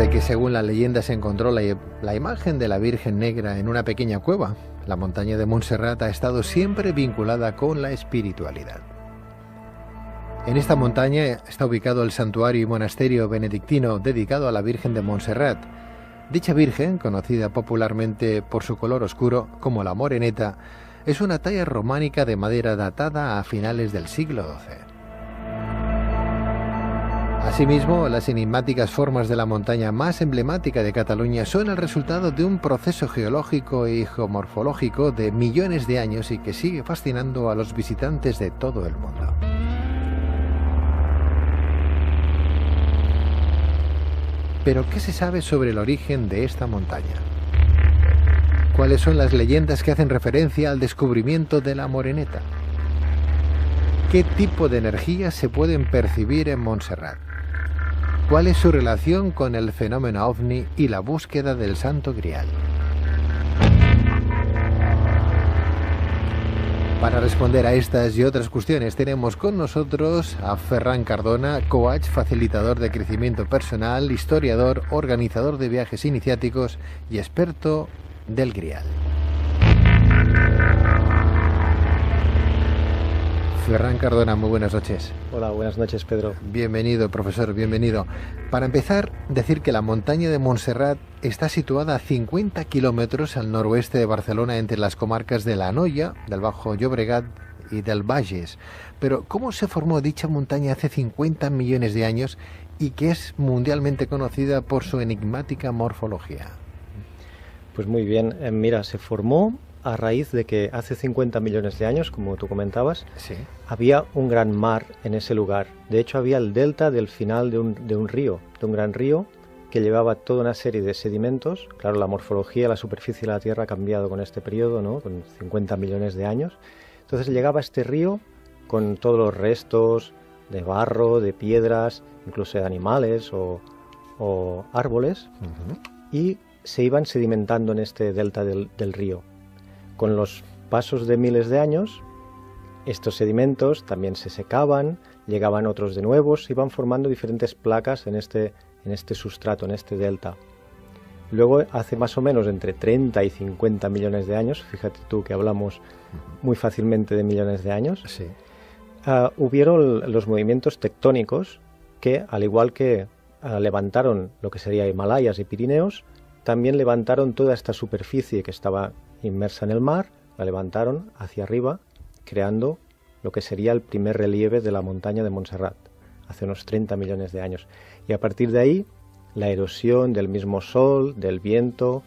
desde que, según la leyenda, se encontró la imagen de la Virgen Negra en una pequeña cueva, la montaña de Montserrat ha estado siempre vinculada con la espiritualidad. En esta montaña está ubicado el santuario y monasterio benedictino dedicado a la Virgen de Montserrat. Dicha Virgen, conocida popularmente por su color oscuro como la Moreneta, es una talla románica de madera datada a finales del siglo XII. Asimismo, las enigmáticas formas de la montaña más emblemática de Cataluña son el resultado de un proceso geológico y geomorfológico de millones de años y que sigue fascinando a los visitantes de todo el mundo. Pero, ¿qué se sabe sobre el origen de esta montaña? ¿Cuáles son las leyendas que hacen referencia al descubrimiento de la Moreneta? ¿Qué tipo de energías se pueden percibir en Montserrat? ¿Cuál es su relación con el fenómeno OVNI y la búsqueda del Santo Grial? Para responder a estas y otras cuestiones tenemos con nosotros a Ferran Cardona, coach, facilitador de crecimiento personal, historiador, organizador de viajes iniciáticos y experto del Grial. Ferran Cardona, muy buenas noches. Hola, buenas noches, Pedro. Bienvenido, profesor, bienvenido. Para empezar, decir que la montaña de Montserrat está situada a 50 kilómetros al noroeste de Barcelona, entre las comarcas de la Anoia, del Bajo Llobregat y del Bages. Pero, ¿cómo se formó dicha montaña hace 50 millones de años y que es mundialmente conocida por su enigmática morfología? Pues muy bien, mira, se formó a raíz de que hace 50 millones de años, como tú comentabas, sí, había un gran mar en ese lugar. De hecho, había el delta del final de un río, de un gran río, que llevaba toda una serie de sedimentos. Claro, la morfología, la superficie de la Tierra ha cambiado con este periodo, ¿no? Con 50 millones de años. Entonces llegaba este río con todos los restos de barro, de piedras, incluso de animales o árboles, y se iban sedimentando en este delta del río. Con los pasos de miles de años, estos sedimentos también se secaban, llegaban otros de nuevos, se iban formando diferentes placas en este sustrato, en este delta. Luego, hace más o menos entre 30 y 50 millones de años, fíjate tú que hablamos muy fácilmente de millones de años, sí, hubieron los movimientos tectónicos que, al igual que levantaron lo que sería Himalayas y Pirineos, también levantaron toda esta superficie que estaba inmersa en el mar, la levantaron hacia arriba, creando lo que sería el primer relieve de la montaña de Montserrat, hace unos 30 millones de años. Y a partir de ahí, la erosión del mismo sol, del viento,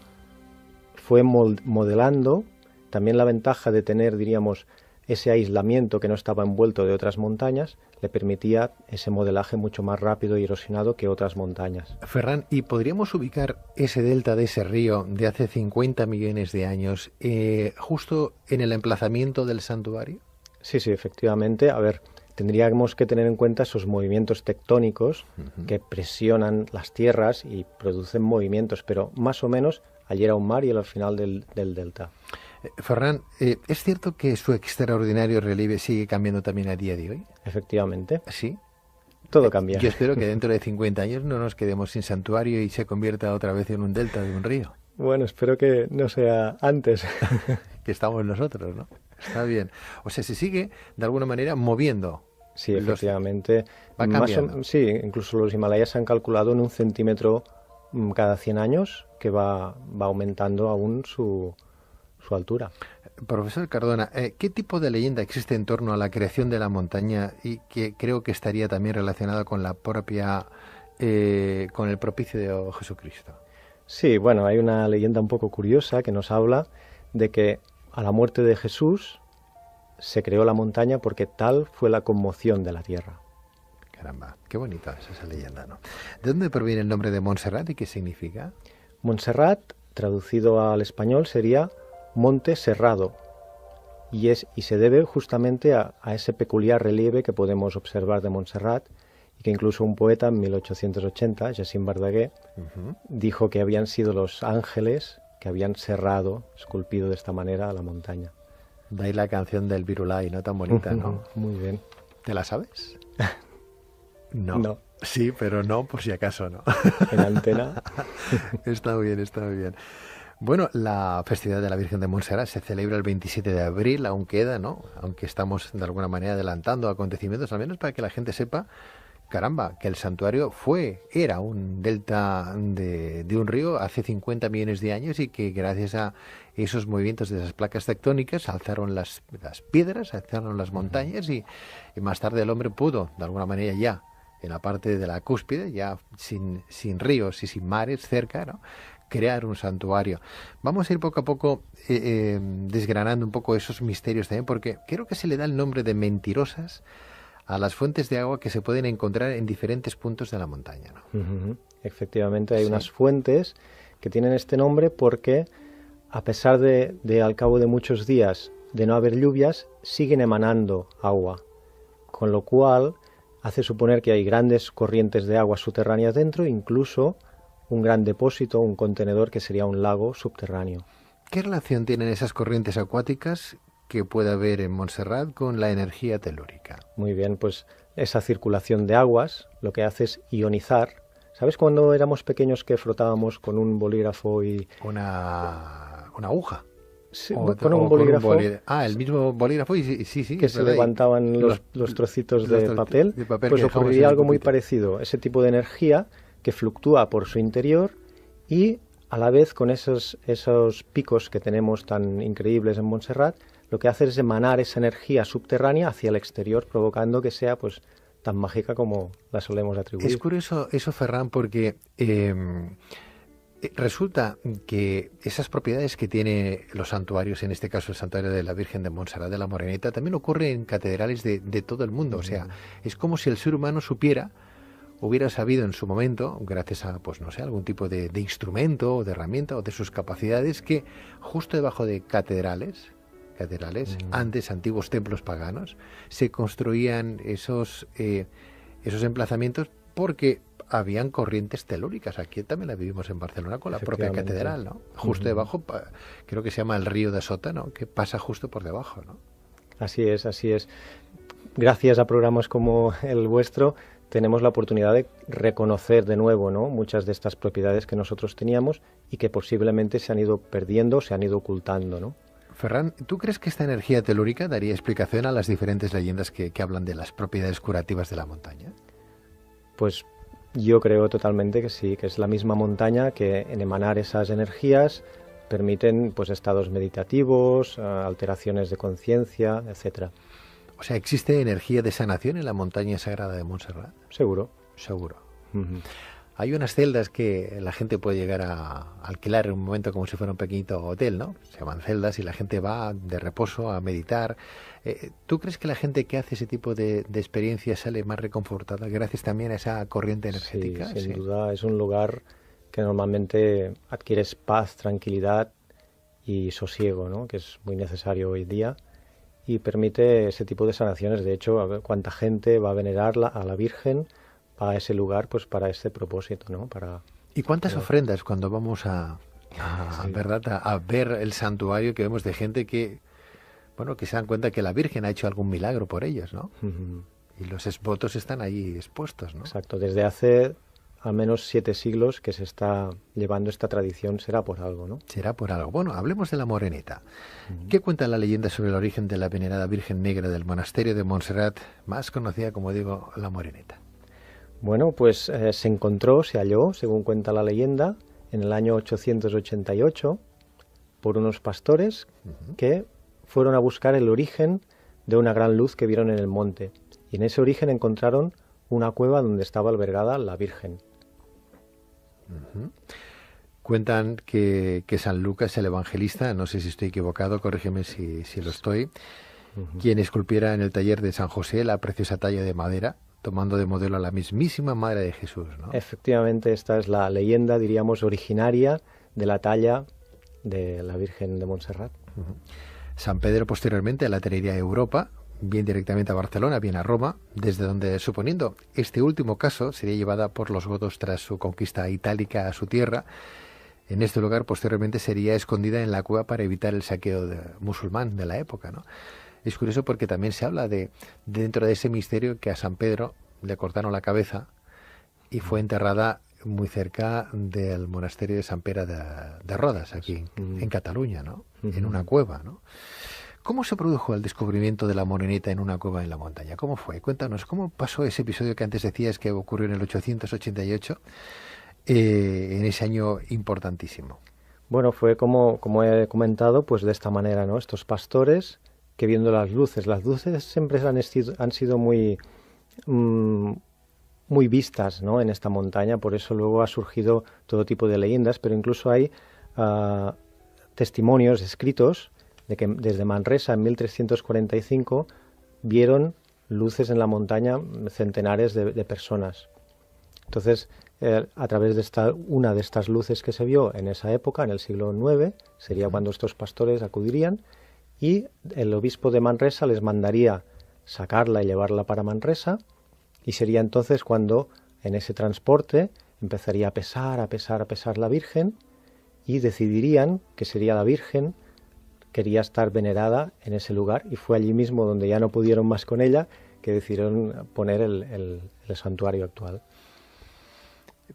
fue modelando. También la ventaja de tener, diríamos, ese aislamiento que no estaba envuelto de otras montañas, le permitía ese modelaje mucho más rápido y erosionado que otras montañas. Ferran, ¿y podríamos ubicar ese delta de ese río de hace 50 millones de años justo en el emplazamiento del santuario? Sí, efectivamente. A ver, tendríamos que tener en cuenta esos movimientos tectónicos que presionan las tierras y producen movimientos, pero más o menos allí era un mar y al final del delta. Ferran, ¿es cierto que su extraordinario relieve sigue cambiando también a día de hoy? Efectivamente. ¿Sí? Todo cambia. Yo espero que dentro de 50 años no nos quedemos sin santuario y se convierta otra vez en un delta de un río. Bueno, espero que no sea antes. Que estamos nosotros, ¿no? Está bien. O sea, se sigue de alguna manera moviendo. Sí, efectivamente. Va cambiando. Sí, incluso los Himalayas se han calculado en 1 centímetro cada 100 años, que va aumentando aún su altura. Profesor Cardona, ¿qué tipo de leyenda existe en torno a la creación de la montaña y que creo que estaría también relacionada con la propia, con el propicio de Jesucristo? Sí, bueno, hay una leyenda un poco curiosa que nos habla de que a la muerte de Jesús se creó la montaña porque tal fue la conmoción de la tierra. Caramba, qué bonita es esa leyenda, ¿no? ¿De dónde proviene el nombre de Montserrat y qué significa? Montserrat, traducido al español, sería Monte Serrado, y se debe justamente a ese peculiar relieve que podemos observar de Montserrat, y que incluso un poeta en 1880, Jacint Verdaguer, dijo que habían sido los ángeles que habían serrado, esculpido de esta manera, a la montaña. De ahí la canción del Virulai, ¿no? Tan bonita, ¿no? Muy bien. ¿Te la sabes? No. Sí, pero no, por si acaso no. En antena. Está muy bien, está muy bien. Bueno, la festividad de la Virgen de Montserrat se celebra el 27 de abril, aún queda, ¿no? Aunque estamos de alguna manera adelantando acontecimientos, al menos para que la gente sepa, caramba, que el santuario era un delta de un río hace 50 millones de años y que gracias a esos movimientos de esas placas tectónicas alzaron las piedras, alzaron las montañas y más tarde el hombre pudo, de alguna manera ya, en la parte de la cúspide, ya sin ríos y sin mares cerca, ¿no?, crear un santuario. Vamos a ir poco a poco desgranando un poco esos misterios también, porque creo que se le da el nombre de mentirosas a las fuentes de agua que se pueden encontrar en diferentes puntos de la montaña, ¿no? Efectivamente, hay unas fuentes que tienen este nombre porque, a pesar de al cabo de muchos días de no haber lluvias, siguen emanando agua, con lo cual hace suponer que hay grandes corrientes de agua subterráneas dentro, incluso un gran depósito, un contenedor que sería un lago subterráneo. ¿Qué relación tienen esas corrientes acuáticas que puede haber en Montserrat con la energía telúrica? Muy bien, pues esa circulación de aguas lo que hace es ionizar. ¿Sabes cuando éramos pequeños que frotábamos con un bolígrafo y... Una aguja. Sí, con un bolígrafo. El mismo bolígrafo y sí. Que se levantaban los trocitos de papel. Pues ocurriría algo muy parecido. Ese tipo de energía que fluctúa por su interior y a la vez con esos picos que tenemos tan increíbles en Montserrat, lo que hace es emanar esa energía subterránea hacia el exterior, provocando que sea pues tan mágica como la solemos atribuir. Es curioso eso, Ferran, porque resulta que esas propiedades que tiene los santuarios, en este caso el santuario de la Virgen de Montserrat de la Moreneta, también ocurre en catedrales de todo el mundo. O sea, es como si el ser humano hubiera sabido en su momento, gracias a, pues no sé, algún tipo de instrumento o de herramienta o de sus capacidades, que justo debajo de catedrales, antes antiguos templos paganos, se construían esos emplazamientos porque habían corrientes telúricas. Aquí también la vivimos en Barcelona con la propia catedral, ¿no? Justo debajo, creo que se llama el río de Sota, ¿no?, que pasa justo por debajo, ¿no? Así es, así es. Gracias a programas como el vuestro, tenemos la oportunidad de reconocer de nuevo, ¿no?, muchas de estas propiedades que nosotros teníamos y que posiblemente se han ido perdiendo, se han ido ocultando, ¿no? Ferran, ¿tú crees que esta energía telúrica daría explicación a las diferentes leyendas que hablan de las propiedades curativas de la montaña? Pues yo creo totalmente que sí, que es la misma montaña que en emanar esas energías permiten pues estados meditativos, alteraciones de conciencia, etcétera. O sea, ¿existe energía de sanación en la montaña sagrada de Montserrat? Seguro. Seguro. Hay unas celdas que la gente puede llegar a alquilar en un momento como si fuera un pequeñito hotel, ¿no? Se llaman celdas y la gente va de reposo a meditar. ¿Tú crees que la gente que hace ese tipo de experiencias sale más reconfortada gracias también a esa corriente energética? Sí, sin duda es un lugar que normalmente adquieres paz, tranquilidad y sosiego, ¿no?, que es muy necesario hoy día y permite ese tipo de sanaciones. De hecho, a ver cuánta gente va a venerar a la Virgen a ese lugar, pues para ese propósito, ¿no? ¿Y cuántas ofrendas cuando vamos a ver el santuario, que vemos de gente que se dan cuenta que la Virgen ha hecho algún milagro por ellos, ¿no? Y los votos están ahí expuestos, ¿no? Exacto, desde hace al menos 7 siglos que se está llevando esta tradición, será por algo, ¿no? Será por algo. Bueno, hablemos de la Moreneta. ¿Qué cuenta la leyenda sobre el origen de la venerada Virgen Negra del monasterio de Montserrat, más conocida, como digo, la Moreneta? Bueno, pues se halló, según cuenta la leyenda, en el año 888 por unos pastores que fueron a buscar el origen de una gran luz que vieron en el monte. Y en ese origen encontraron una cueva donde estaba albergada la Virgen. Cuentan que San Lucas, el evangelista, no sé si estoy equivocado, corrígeme si lo estoy, quien esculpiera en el taller de San José la preciosa talla de madera, tomando de modelo a la mismísima Madre de Jesús, ¿no? Efectivamente, esta es la leyenda, diríamos, originaria de la talla de la Virgen de Montserrat. San Pedro posteriormente la traería a Europa, bien directamente a Barcelona, bien a Roma, desde donde, suponiendo este último caso, sería llevada por los godos tras su conquista itálica a su tierra. En este lugar posteriormente sería escondida en la cueva para evitar el saqueo musulmán de la época, ¿no? Es curioso porque también se habla dentro de ese misterio, que a San Pedro le cortaron la cabeza y fue enterrada muy cerca del monasterio de Sant Pere de Rodas, aquí en Cataluña, ¿no? En una cueva, ¿no? ¿Cómo se produjo el descubrimiento de la morenita en una cueva en la montaña? ¿Cómo fue? Cuéntanos, ¿cómo pasó ese episodio que antes decías que ocurrió en el 888, en ese año importantísimo? Bueno, fue como he comentado, pues de esta manera, ¿no? Estos pastores que viendo las luces siempre han sido muy vistas, ¿no? En esta montaña, por eso luego ha surgido todo tipo de leyendas, pero incluso hay testimonios escritos de que desde Manresa en 1345 vieron luces en la montaña centenares de personas. Entonces, a través de una de estas luces que se vio en esa época, en el siglo IX, sería cuando estos pastores acudirían y el obispo de Manresa les mandaría sacarla y llevarla para Manresa, y sería entonces cuando en ese transporte empezaría a pesar la Virgen, y decidirían que sería la Virgen quería estar venerada en ese lugar, y fue allí mismo donde ya no pudieron más con ella que decidieron poner el santuario actual.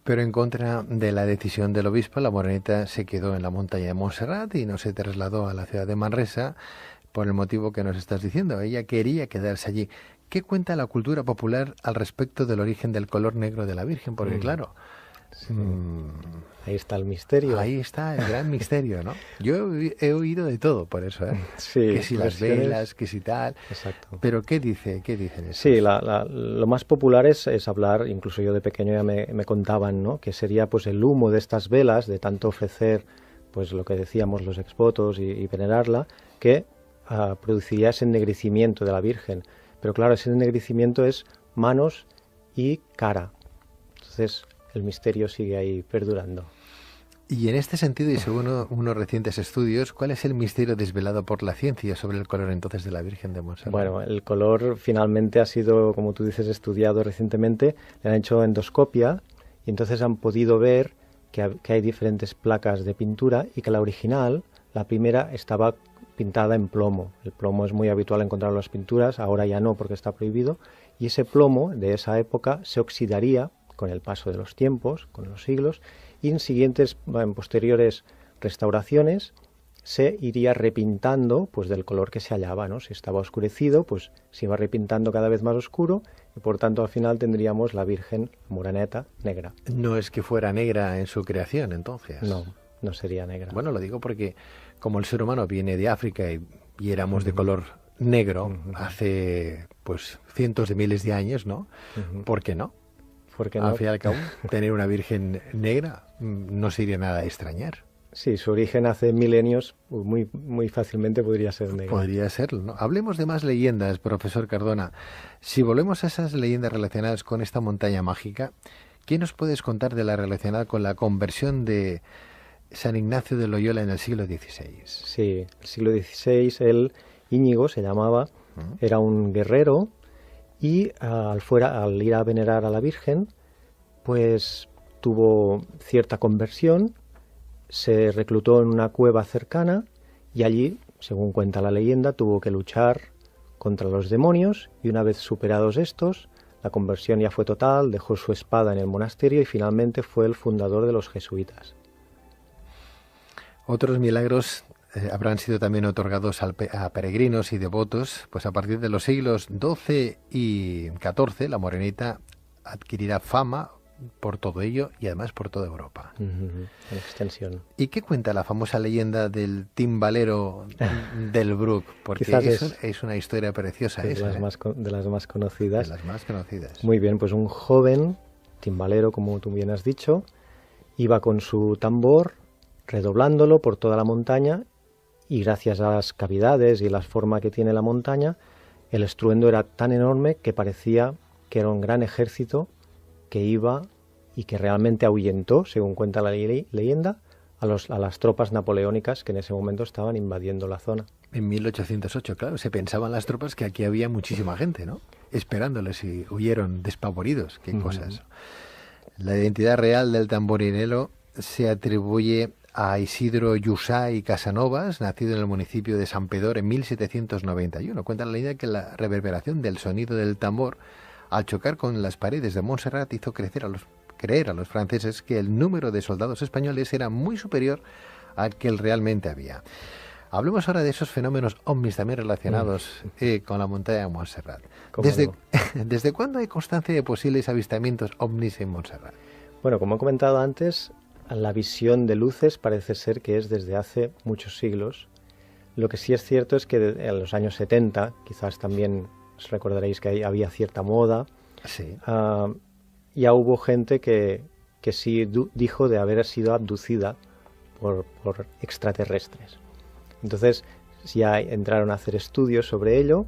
Pero en contra de la decisión del obispo, la morenita se quedó en la montaña de Montserrat y no se trasladó a la ciudad de Manresa por el motivo que nos estás diciendo. Ella quería quedarse allí. ¿Qué cuenta la cultura popular al respecto del origen del color negro de la Virgen? Porque claro, ahí está el misterio. Ahí está el gran misterio, ¿no? Yo he oído de todo por eso, ¿eh? Sí, que si las velas, que si tal. Exacto. Pero ¿qué dicen estos? Sí, lo más popular es hablar, incluso yo de pequeño ya me contaban, ¿no? Que sería pues el humo de estas velas, de tanto ofrecer, pues lo que decíamos, los exvotos y venerarla, que produciría ese ennegrecimiento de la Virgen. Pero claro, ese ennegrecimiento es manos y cara. Entonces el misterio sigue ahí perdurando. Y en este sentido, y según unos recientes estudios, ¿cuál es el misterio desvelado por la ciencia sobre el color entonces de la Virgen de Montserrat? Bueno, el color finalmente ha sido, como tú dices, estudiado recientemente. Le han hecho endoscopia y entonces han podido ver que hay diferentes placas de pintura y que la original, la primera, estaba pintada en plomo. El plomo es muy habitual encontrarlo en las pinturas, ahora ya no porque está prohibido. Y ese plomo de esa época se oxidaría con el paso de los tiempos, con los siglos, y en posteriores restauraciones se iría repintando pues del color que se hallaba, ¿no? Si estaba oscurecido, pues se iba repintando cada vez más oscuro y por tanto al final tendríamos la Virgen moreneta negra. No es que fuera negra en su creación, entonces. No sería negra. Bueno, lo digo porque como el ser humano viene de África y éramos de color negro hace pues cientos de miles de años, ¿no? ¿Por qué no? Porque no. Al fin y al cabo, tener una Virgen negra no sería nada de extrañar. Sí, su origen hace milenios muy, muy fácilmente podría ser negra. Podría serlo, ¿no? Hablemos de más leyendas, profesor Cardona. Si volvemos a esas leyendas relacionadas con esta montaña mágica, ¿qué nos puedes contar de la relacionada con la conversión de San Ignacio de Loyola en el siglo XVI? Sí, el siglo XVI, él, Íñigo se llamaba, era un guerrero, y al ir a venerar a la Virgen, pues tuvo cierta conversión, se reclutó en una cueva cercana y allí, según cuenta la leyenda, tuvo que luchar contra los demonios y una vez superados estos, la conversión ya fue total, dejó su espada en el monasterio y finalmente fue el fundador de los jesuitas. Otros milagros habrán sido también otorgados a peregrinos y devotos, pues a partir de los siglos XII y XIV la morenita adquirirá fama por todo ello y además por toda Europa. En extensión. ¿Y qué cuenta la famosa leyenda del timbalero del Bruc? Porque es una historia preciosa esa. De las más conocidas. De las más conocidas. Muy bien, pues un joven timbalero, como tú bien has dicho, iba con su tambor redoblándolo por toda la montaña y gracias a las cavidades y la forma que tiene la montaña, el estruendo era tan enorme que parecía que era un gran ejército que iba y que realmente ahuyentó, según cuenta la leyenda, a las tropas napoleónicas que en ese momento estaban invadiendo la zona. En 1808, claro, se pensaban las tropas que aquí había muchísima gente, ¿no? Esperándoles y huyeron despavoridos. Qué cosas. La identidad real del tamborilero se atribuye a Isidro Llussà y Casanovas, nacido en el municipio de San Pedor en 1791. Cuenta la leyenda que la reverberación del sonido del tambor al chocar con las paredes de Montserrat hizo crecer a los creer a los franceses que el número de soldados españoles era muy superior al que realmente había. Hablemos ahora de esos fenómenos ovnis también relacionados con la montaña de Montserrat. ¿Desde cuándo hay constancia de posibles avistamientos ovnis en Montserrat? Bueno, como he comentado antes, la visión de luces parece ser que es desde hace muchos siglos. Lo que sí es cierto es que en los años 70, quizás también os recordaréis que había cierta moda, sí. Ya hubo gente que sí dijo de haber sido abducida por extraterrestres. Entonces ya entraron a hacer estudios sobre ello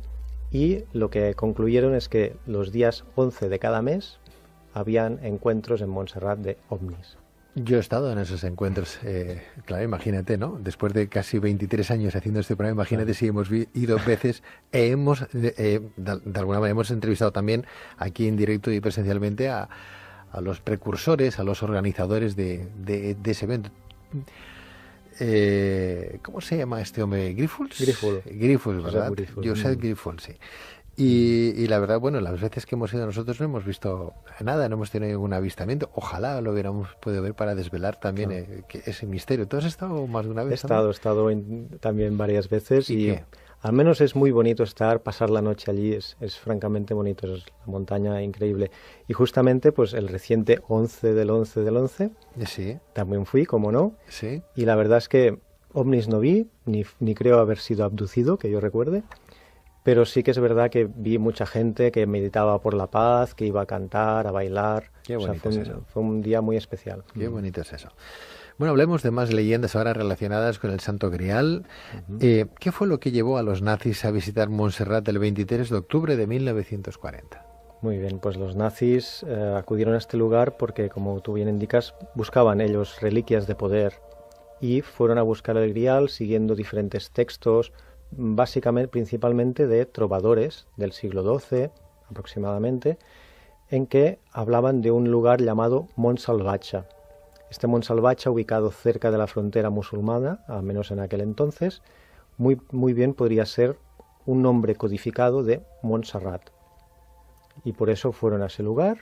y lo que concluyeron es que los días 11 de cada mes habían encuentros en Montserrat de ovnis. Yo he estado en esos encuentros, claro, imagínate, ¿no? Después de casi 23 años haciendo este programa, imagínate si hemos ido veces, de alguna manera hemos entrevistado también aquí en directo y presencialmente a los precursores, a los organizadores de ese evento. ¿Cómo se llama este hombre? ¿Grifols? Grifols, ¿verdad? Josep Grifols, sí. Y la verdad, bueno, las veces que hemos ido nosotros no hemos visto nada, no hemos tenido ningún avistamiento. Ojalá lo hubiéramos podido ver para desvelar también ese misterio. ¿Tú has estado más de una vez? He estado también varias veces y al menos es muy bonito pasar la noche allí, es francamente bonito, es la montaña increíble. Y justamente pues el reciente 11 del 11 del 11, sí, también fui, como no, sí. Y la verdad es que ovnis no vi, ni creo haber sido abducido, que yo recuerde, pero sí que es verdad que vi mucha gente que meditaba por la paz, que iba a cantar, a bailar. Qué bonito es eso. Fue un día muy especial. Qué bonito es eso. Bueno, hablemos de más leyendas ahora relacionadas con el Santo Grial. ¿Qué fue lo que llevó a los nazis a visitar Montserrat el 23 de octubre de 1940? Muy bien, pues los nazis acudieron a este lugar porque, como tú bien indicas, buscaban ellos reliquias de poder y fueron a buscar el Grial siguiendo diferentes textos, básicamente, principalmente de trovadores del siglo XII aproximadamente, en que hablaban de un lugar llamado Montsalvatge. Este Montsalvatge, ubicado cerca de la frontera musulmana, al menos en aquel entonces, muy bien podría ser un nombre codificado de Montserrat. Y por eso fueron a ese lugar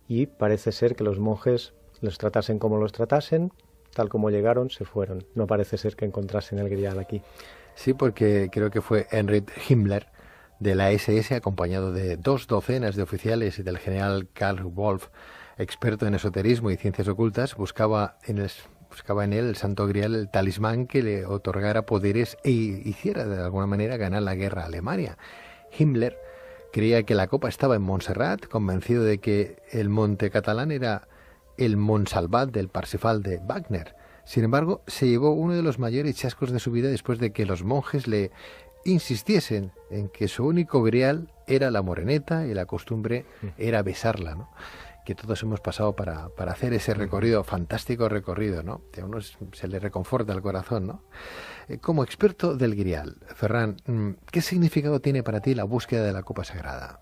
y parece ser que los monjes los tratasen como los tratasen, tal como llegaron, se fueron. No parece ser que encontrasen el Grial aquí. Sí, porque creo que fue Heinrich Himmler de la SS, acompañado de 2 docenas de oficiales y del general Karl Wolf, experto en esoterismo y ciencias ocultas, buscaba en él el Santo Grial, el talismán que le otorgara poderes e hiciera de alguna manera ganar la guerra a Alemania. Himmler creía que la copa estaba en Montserrat, convencido de que el monte catalán era el Montsalvat del Parsifal de Wagner. Sin embargo, se llevó uno de los mayores chascos de su vida después de que los monjes le insistiesen en que su único grial era la moreneta y la costumbre era besarla, ¿no? Que todos hemos pasado para hacer ese recorrido, fantástico recorrido, ¿no? A uno se le reconforta el corazón, ¿no? Como experto del Grial, Ferran, ¿qué significado tiene para ti la búsqueda de la copa sagrada?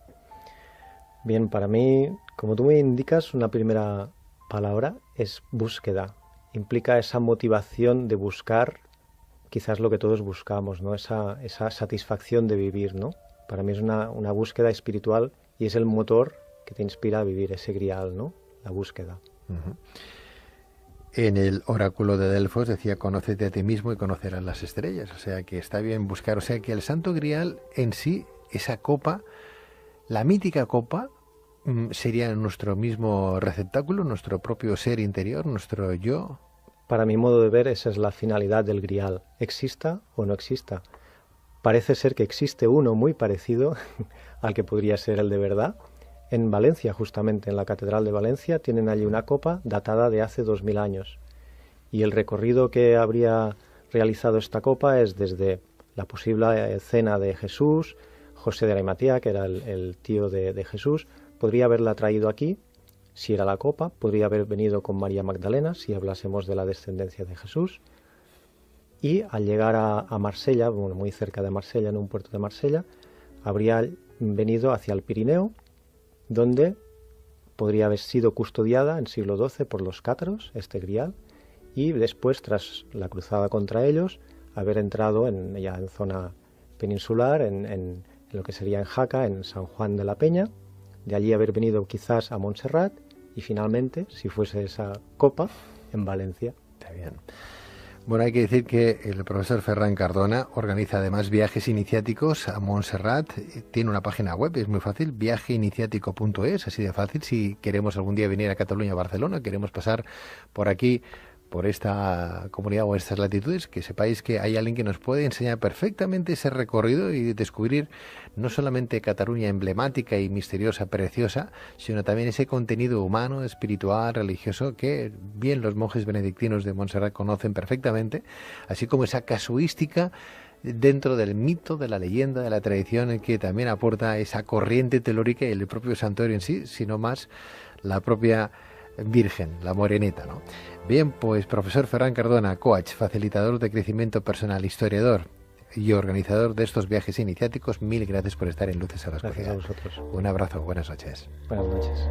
Bien, para mí, como tú me indicas, una primera palabra es búsqueda. Implica esa motivación de buscar quizás lo que todos buscamos, ¿no? Esa satisfacción de vivir, ¿no? Para mí es una búsqueda espiritual y es el motor que te inspira a vivir ese Grial, ¿no? La búsqueda. Uh-huh. En el oráculo de Delfos decía: conócete a ti mismo y conocerás las estrellas. O sea que está bien buscar. O sea que el Santo Grial en sí, esa copa, la mítica copa, sería nuestro mismo receptáculo, nuestro propio ser interior, nuestro yo. Para mi modo de ver, esa es la finalidad del Grial, exista o no exista. Parece ser que existe uno muy parecido al que podría ser el de verdad. En Valencia, justamente en la Catedral de Valencia, tienen allí una copa datada de hace 2000 años. Y el recorrido que habría realizado esta copa es desde la posible cena de Jesús, José de Arimatea, que era el tío de Jesús, podría haberla traído aquí, si era la copa, podría haber venido con María Magdalena, si hablásemos de la descendencia de Jesús, y al llegar a Marsella, bueno, muy cerca de Marsella, en un puerto de Marsella, habría venido hacia el Pirineo, donde podría haber sido custodiada en siglo XII por los cátaros, este Grial, y después, tras la cruzada contra ellos, haber entrado ya en zona peninsular, en lo que sería en Jaca, en San Juan de la Peña, de allí haber venido quizás a Montserrat y finalmente, si fuese esa copa, en Valencia. Está bien. Bueno, hay que decir que el profesor Ferran Cardona organiza además viajes iniciáticos a Montserrat. Tiene una página web, es muy fácil, viajeiniciático.es, así de fácil. Si queremos algún día venir a Cataluña o Barcelona, queremos pasar por aquí, por esta comunidad o estas latitudes, que sepáis que hay alguien que nos puede enseñar perfectamente ese recorrido y descubrir no solamente Cataluña emblemática y misteriosa, preciosa, sino también ese contenido humano, espiritual, religioso, que bien los monjes benedictinos de Montserrat conocen perfectamente, así como esa casuística dentro del mito, de la leyenda, de la tradición, que también aporta esa corriente telúrica y el propio santuario en sí, sino más la propia Virgen, la Moreneta, ¿no? Bien, pues profesor Ferran Cardona, coach, facilitador de crecimiento personal, historiador y organizador de estos viajes iniciáticos, mil gracias por estar en Luces a la Oscuridad. Gracias a vosotros. Un abrazo, buenas noches. Buenas noches.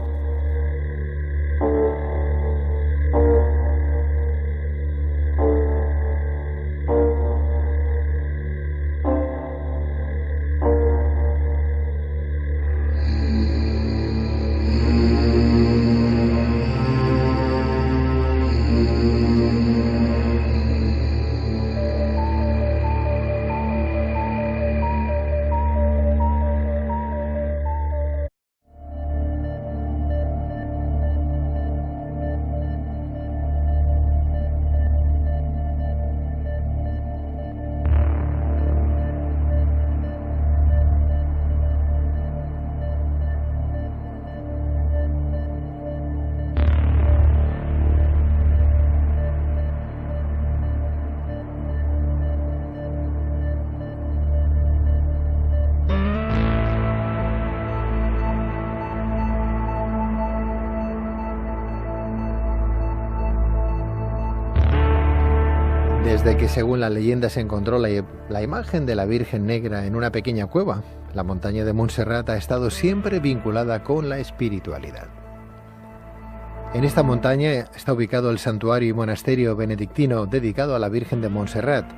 Desde que, según la leyenda, se encontró la imagen de la Virgen Negra en una pequeña cueva, la montaña de Montserrat ha estado siempre vinculada con la espiritualidad. En esta montaña está ubicado el santuario y monasterio benedictino dedicado a la Virgen de Montserrat.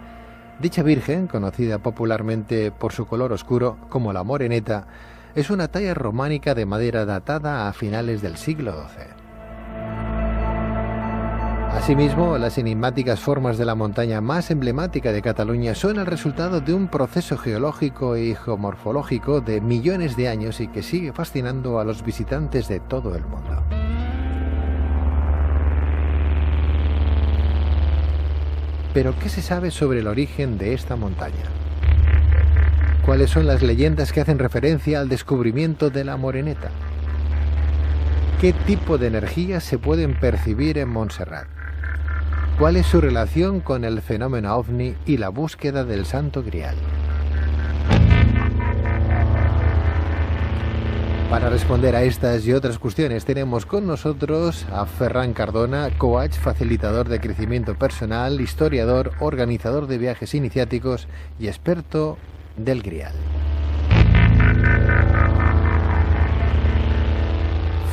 Dicha Virgen, conocida popularmente por su color oscuro como la Moreneta, es una talla románica de madera datada a finales del siglo XII. Asimismo, las enigmáticas formas de la montaña más emblemática de Cataluña son el resultado de un proceso geológico y geomorfológico de millones de años y que sigue fascinando a los visitantes de todo el mundo. Pero, ¿qué se sabe sobre el origen de esta montaña? ¿Cuáles son las leyendas que hacen referencia al descubrimiento de la Moreneta? ¿Qué tipo de energías se pueden percibir en Montserrat? ¿Cuál es su relación con el fenómeno OVNI y la búsqueda del Santo Grial? Para responder a estas y otras cuestiones tenemos con nosotros a Ferran Cardona, coach, facilitador de crecimiento personal, historiador, organizador de viajes iniciáticos y experto del Grial.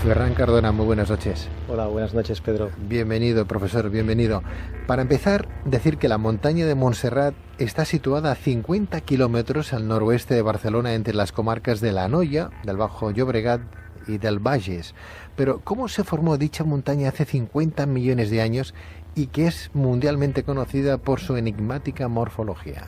Ferran Cardona, muy buenas noches. Hola, buenas noches, Pedro. Bienvenido, profesor, bienvenido. Para empezar, decir que la montaña de Montserrat está situada a 50 kilómetros al noroeste de Barcelona, entre las comarcas de la Anoia, del Bajo Llobregat y del Bages. Pero, ¿cómo se formó dicha montaña hace 50 millones de años y que es mundialmente conocida por su enigmática morfología?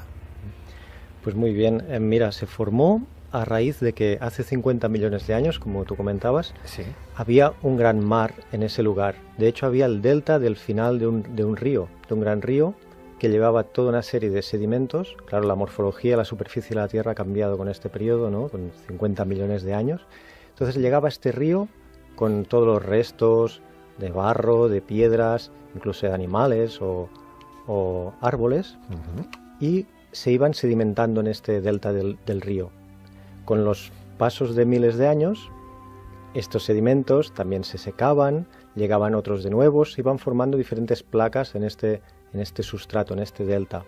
Pues muy bien, mira, se formó a raíz de que hace 50 millones de años, como tú comentabas, sí, había un gran mar en ese lugar. De hecho, había el delta del final de un río, de un gran río, que llevaba toda una serie de sedimentos. Claro, la morfología, la superficie de la Tierra ha cambiado con este periodo, ¿no? Con 50 millones de años. Entonces llegaba este río con todos los restos de barro, de piedras, incluso de animales o árboles, y se iban sedimentando en este delta del río. Con los pasos de miles de años, estos sedimentos también se secaban, llegaban otros de nuevos, iban formando diferentes placas en este sustrato, en este delta.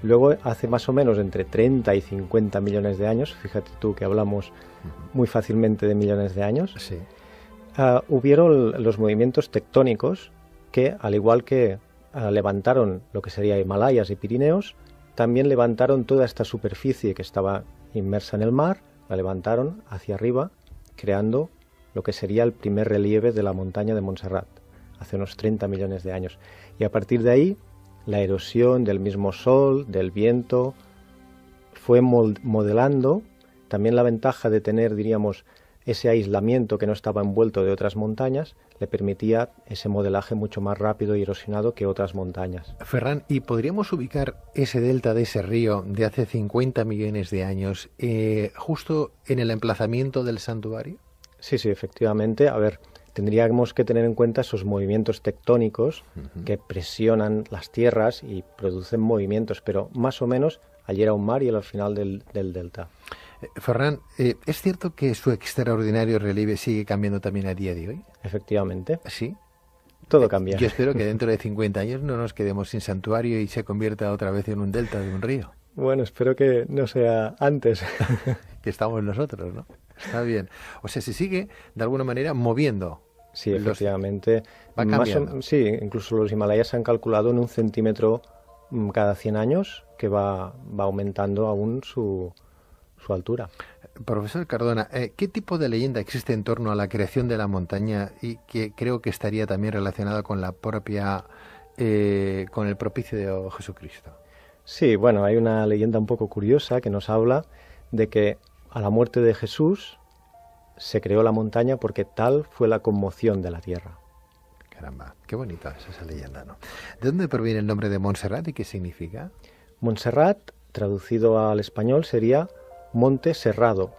Luego, hace más o menos entre 30 y 50 millones de años, fíjate tú que hablamos muy fácilmente de millones de años, sí, hubieron los movimientos tectónicos que, al igual que levantaron lo que sería Himalayas y Pirineos, también levantaron toda esta superficie que estaba inmersa en el mar, la levantaron hacia arriba, creando lo que sería el primer relieve de la montaña de Montserrat, hace unos 30 millones de años. Y a partir de ahí, la erosión del mismo sol, del viento, fue modelando. También la ventaja de tener, diríamos, ese aislamiento que no estaba envuelto de otras montañas, le permitía ese modelaje mucho más rápido y erosionado que otras montañas. Ferran, ¿y podríamos ubicar ese delta de ese río de hace 50 millones de años justo en el emplazamiento del santuario? Sí, efectivamente. A ver, tendríamos que tener en cuenta esos movimientos tectónicos que presionan las tierras y producen movimientos, pero más o menos allí era un mar y al final del delta. Ferran, ¿es cierto que su extraordinario relieve sigue cambiando también a día de hoy? Efectivamente. ¿Sí? Todo cambia. Yo espero que dentro de 50 años no nos quedemos sin santuario y se convierta otra vez en un delta de un río. Bueno, espero que no sea antes. Que estamos nosotros, ¿no? Está bien. O sea, se sigue de alguna manera moviendo. Sí, efectivamente. Va cambiando. Sí, incluso los Himalayas se han calculado en 1 centímetro cada 100 años, que va aumentando aún su altura. Profesor Cardona, ¿qué tipo de leyenda existe en torno a la creación de la montaña y que creo que estaría también relacionada con la propia, con el propicio de Jesucristo? Sí, bueno, hay una leyenda un poco curiosa que nos habla de que a la muerte de Jesús se creó la montaña porque tal fue la conmoción de la tierra. Caramba, qué bonita es esa leyenda, ¿no? ¿De dónde proviene el nombre de Montserrat y qué significa? Montserrat, traducido al español, sería monte serrado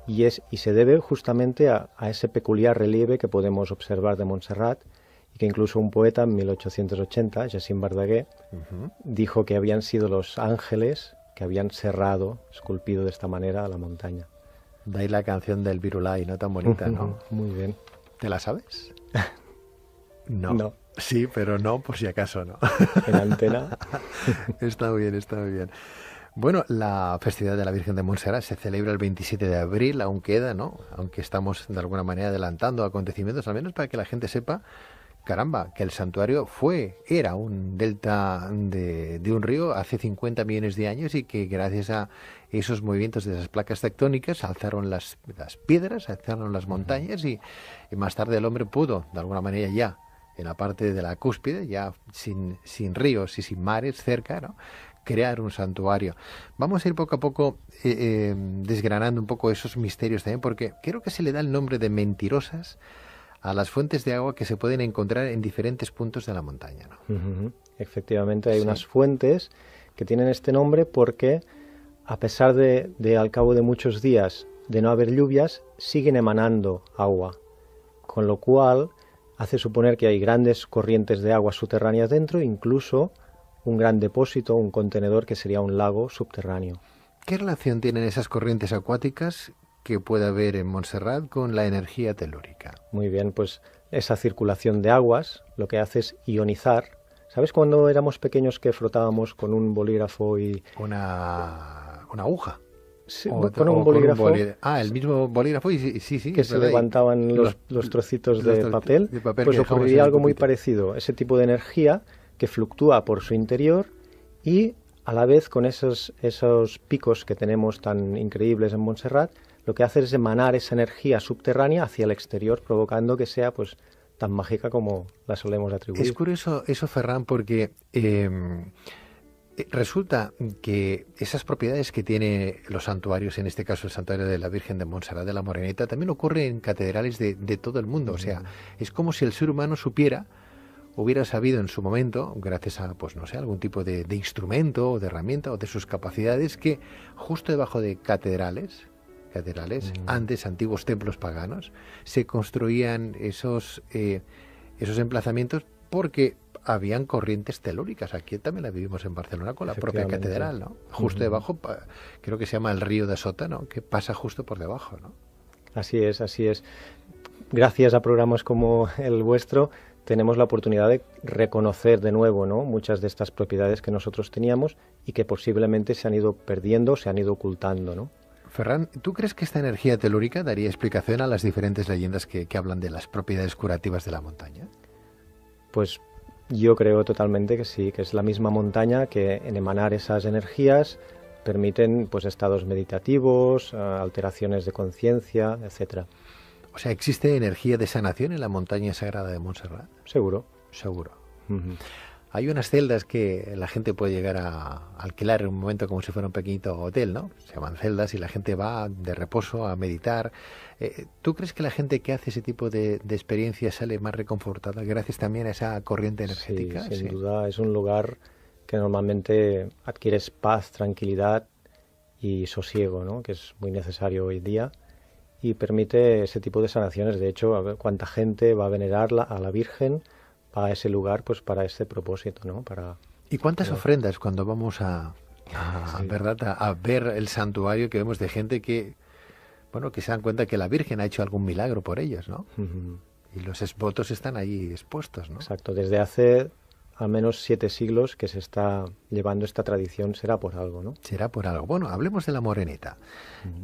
y se debe justamente a ese peculiar relieve que podemos observar de Montserrat y que incluso un poeta en 1880, Jacint Verdaguer, dijo que habían sido los ángeles que habían serrado, esculpido de esta manera a la montaña. De ahí la canción del Virulai, ¿no? Tan bonita, ¿no? Muy bien. ¿Te la sabes? No. Sí, pero no, por si acaso no. En antena. Está bien, está bien. Bueno, la festividad de la Virgen de Montserrat se celebra el 27 de abril, aún queda, ¿no? Aunque estamos de alguna manera adelantando acontecimientos, al menos para que la gente sepa, caramba, que el santuario era un delta de un río hace 50 millones de años y que gracias a esos movimientos de esas placas tectónicas se alzaron las piedras, se alzaron las montañas y más tarde el hombre pudo, de alguna manera ya, en la parte de la cúspide, ya sin ríos y sin mares cerca, ¿no?, crear un santuario. Vamos a ir poco a poco desgranando un poco esos misterios también, porque creo que se le da el nombre de mentirosas a las fuentes de agua que se pueden encontrar en diferentes puntos de la montaña, ¿no? Efectivamente, hay unas fuentes que tienen este nombre porque a pesar de al cabo de muchos días de no haber lluvias, siguen emanando agua, con lo cual hace suponer que hay grandes corrientes de agua subterráneas dentro, incluso un gran depósito, un contenedor que sería un lago subterráneo. ¿Qué relación tienen esas corrientes acuáticas que puede haber en Montserrat con la energía telúrica? Muy bien, pues esa circulación de aguas lo que hace es ionizar. ¿Sabes cuando éramos pequeños que frotábamos con un bolígrafo y... Una aguja. Sí, con un bolígrafo. El mismo bolígrafo y sí. Que se levantaban los trocitos de papel. Pues ocurriría algo muy parecido. Ese tipo de energía que fluctúa por su interior y a la vez con esos picos que tenemos tan increíbles en Montserrat, lo que hace es emanar esa energía subterránea hacia el exterior, provocando que sea pues tan mágica como la solemos atribuir. Es curioso eso, Ferran, porque resulta que esas propiedades que tiene los santuarios, en este caso el santuario de la Virgen de Montserrat de la Moreneta, también ocurre en catedrales de todo el mundo. O sea, es como si el ser humano hubiera sabido en su momento, gracias a, pues no sé, algún tipo de instrumento o de herramienta o de sus capacidades, que justo debajo de catedrales, antes antiguos templos paganos, se construían esos emplazamientos porque habían corrientes telúricas. Aquí también la vivimos en Barcelona con la propia catedral, ¿no? Justo debajo, creo que se llama el río de Sota, ¿no?, que pasa justo por debajo, ¿no? Así es. Gracias a programas como el vuestro, tenemos la oportunidad de reconocer de nuevo, ¿no?, muchas de estas propiedades que nosotros teníamos y que posiblemente se han ido perdiendo, se han ido ocultando, ¿no? Ferran, ¿tú crees que esta energía telúrica daría explicación a las diferentes leyendas que hablan de las propiedades curativas de la montaña? Pues yo creo totalmente que sí, que es la misma montaña que en emanar esas energías permiten pues estados meditativos, alteraciones de conciencia, etcétera. O sea, ¿existe energía de sanación en la montaña sagrada de Montserrat? Seguro. Seguro. Hay unas celdas que la gente puede llegar a alquilar en un momento como si fuera un pequeñito hotel, ¿no? Se llaman celdas y la gente va de reposo a meditar. ¿Tú crees que la gente que hace ese tipo de experiencias sale más reconfortada gracias también a esa corriente energética? Sí, sin duda es un lugar que normalmente adquieres paz, tranquilidad y sosiego, ¿no? Que es muy necesario hoy día y permite ese tipo de sanaciones. De hecho, a ver cuánta gente va a venerar a la Virgen a ese lugar, pues para este propósito, ¿no? ¿Y cuántas ofrendas cuando vamos Sí. ¿verdad? A ver el santuario, que vemos de gente que, bueno, que se dan cuenta que la Virgen ha hecho algún milagro por ellos, ¿no? Y los votos están ahí expuestos, ¿no? Exacto. Desde hace al menos 7 siglos que se está llevando esta tradición, será por algo, ¿no? Será por algo. Bueno, hablemos de la Moreneta.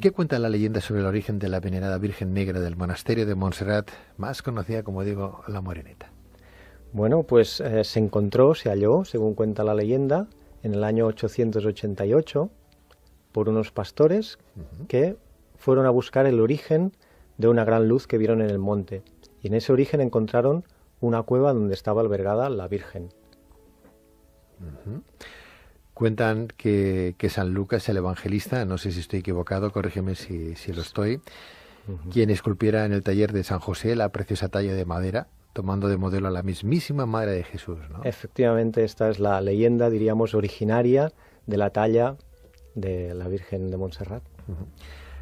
¿Qué cuenta la leyenda sobre el origen de la venerada Virgen Negra del monasterio de Montserrat, más conocida, como digo, la Moreneta? Bueno, pues se halló, según cuenta la leyenda, en el año 888 por unos pastores que fueron a buscar el origen de una gran luz que vieron en el monte. Y en ese origen encontraron una cueva donde estaba albergada la Virgen. Cuentan que San Lucas, el evangelista, no sé si estoy equivocado, corrígeme si lo estoy, quien esculpiera en el taller de San José la preciosa talla de madera, tomando de modelo a la mismísima Madre de Jesús, ¿no? Efectivamente, esta es la leyenda, diríamos, originaria de la talla de la Virgen de Montserrat.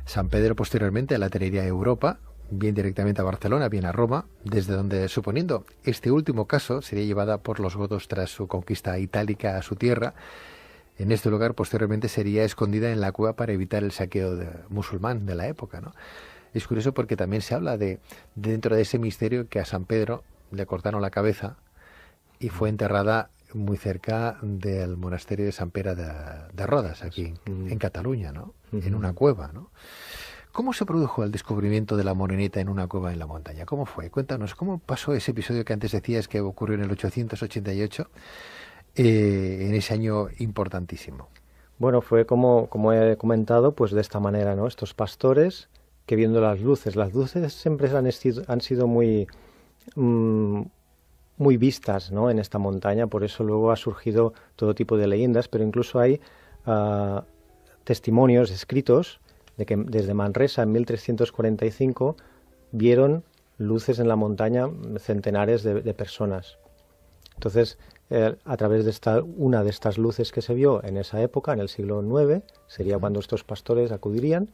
San Pedro posteriormente la traería a Europa, bien directamente a Barcelona, bien a Roma, desde donde, suponiendo este último caso, sería llevada por los godos tras su conquista itálica a su tierra. En este lugar posteriormente sería escondida en la cueva para evitar el saqueo musulmán de la época, ¿no? Es curioso porque también se habla de dentro de ese misterio que a San Pedro le cortaron la cabeza y fue enterrada muy cerca del monasterio de San Pere de Rodas, aquí en Cataluña, ¿no? En una cueva, ¿no? ¿Cómo se produjo el descubrimiento de la Moreneta en una cueva en la montaña? ¿Cómo fue? Cuéntanos, ¿cómo pasó ese episodio que antes decías que ocurrió en el 888, en ese año importantísimo? Bueno, fue como he comentado, pues de esta manera, ¿no? Estos pastores que viendo las luces siempre han sido muy vistas, ¿no? En esta montaña, por eso luego ha surgido todo tipo de leyendas, pero incluso hay testimonios escritos de que desde Manresa en 1345 vieron luces en la montaña centenares de personas. Entonces, a través de una de estas luces que se vio en esa época, en el siglo IX, sería cuando estos pastores acudirían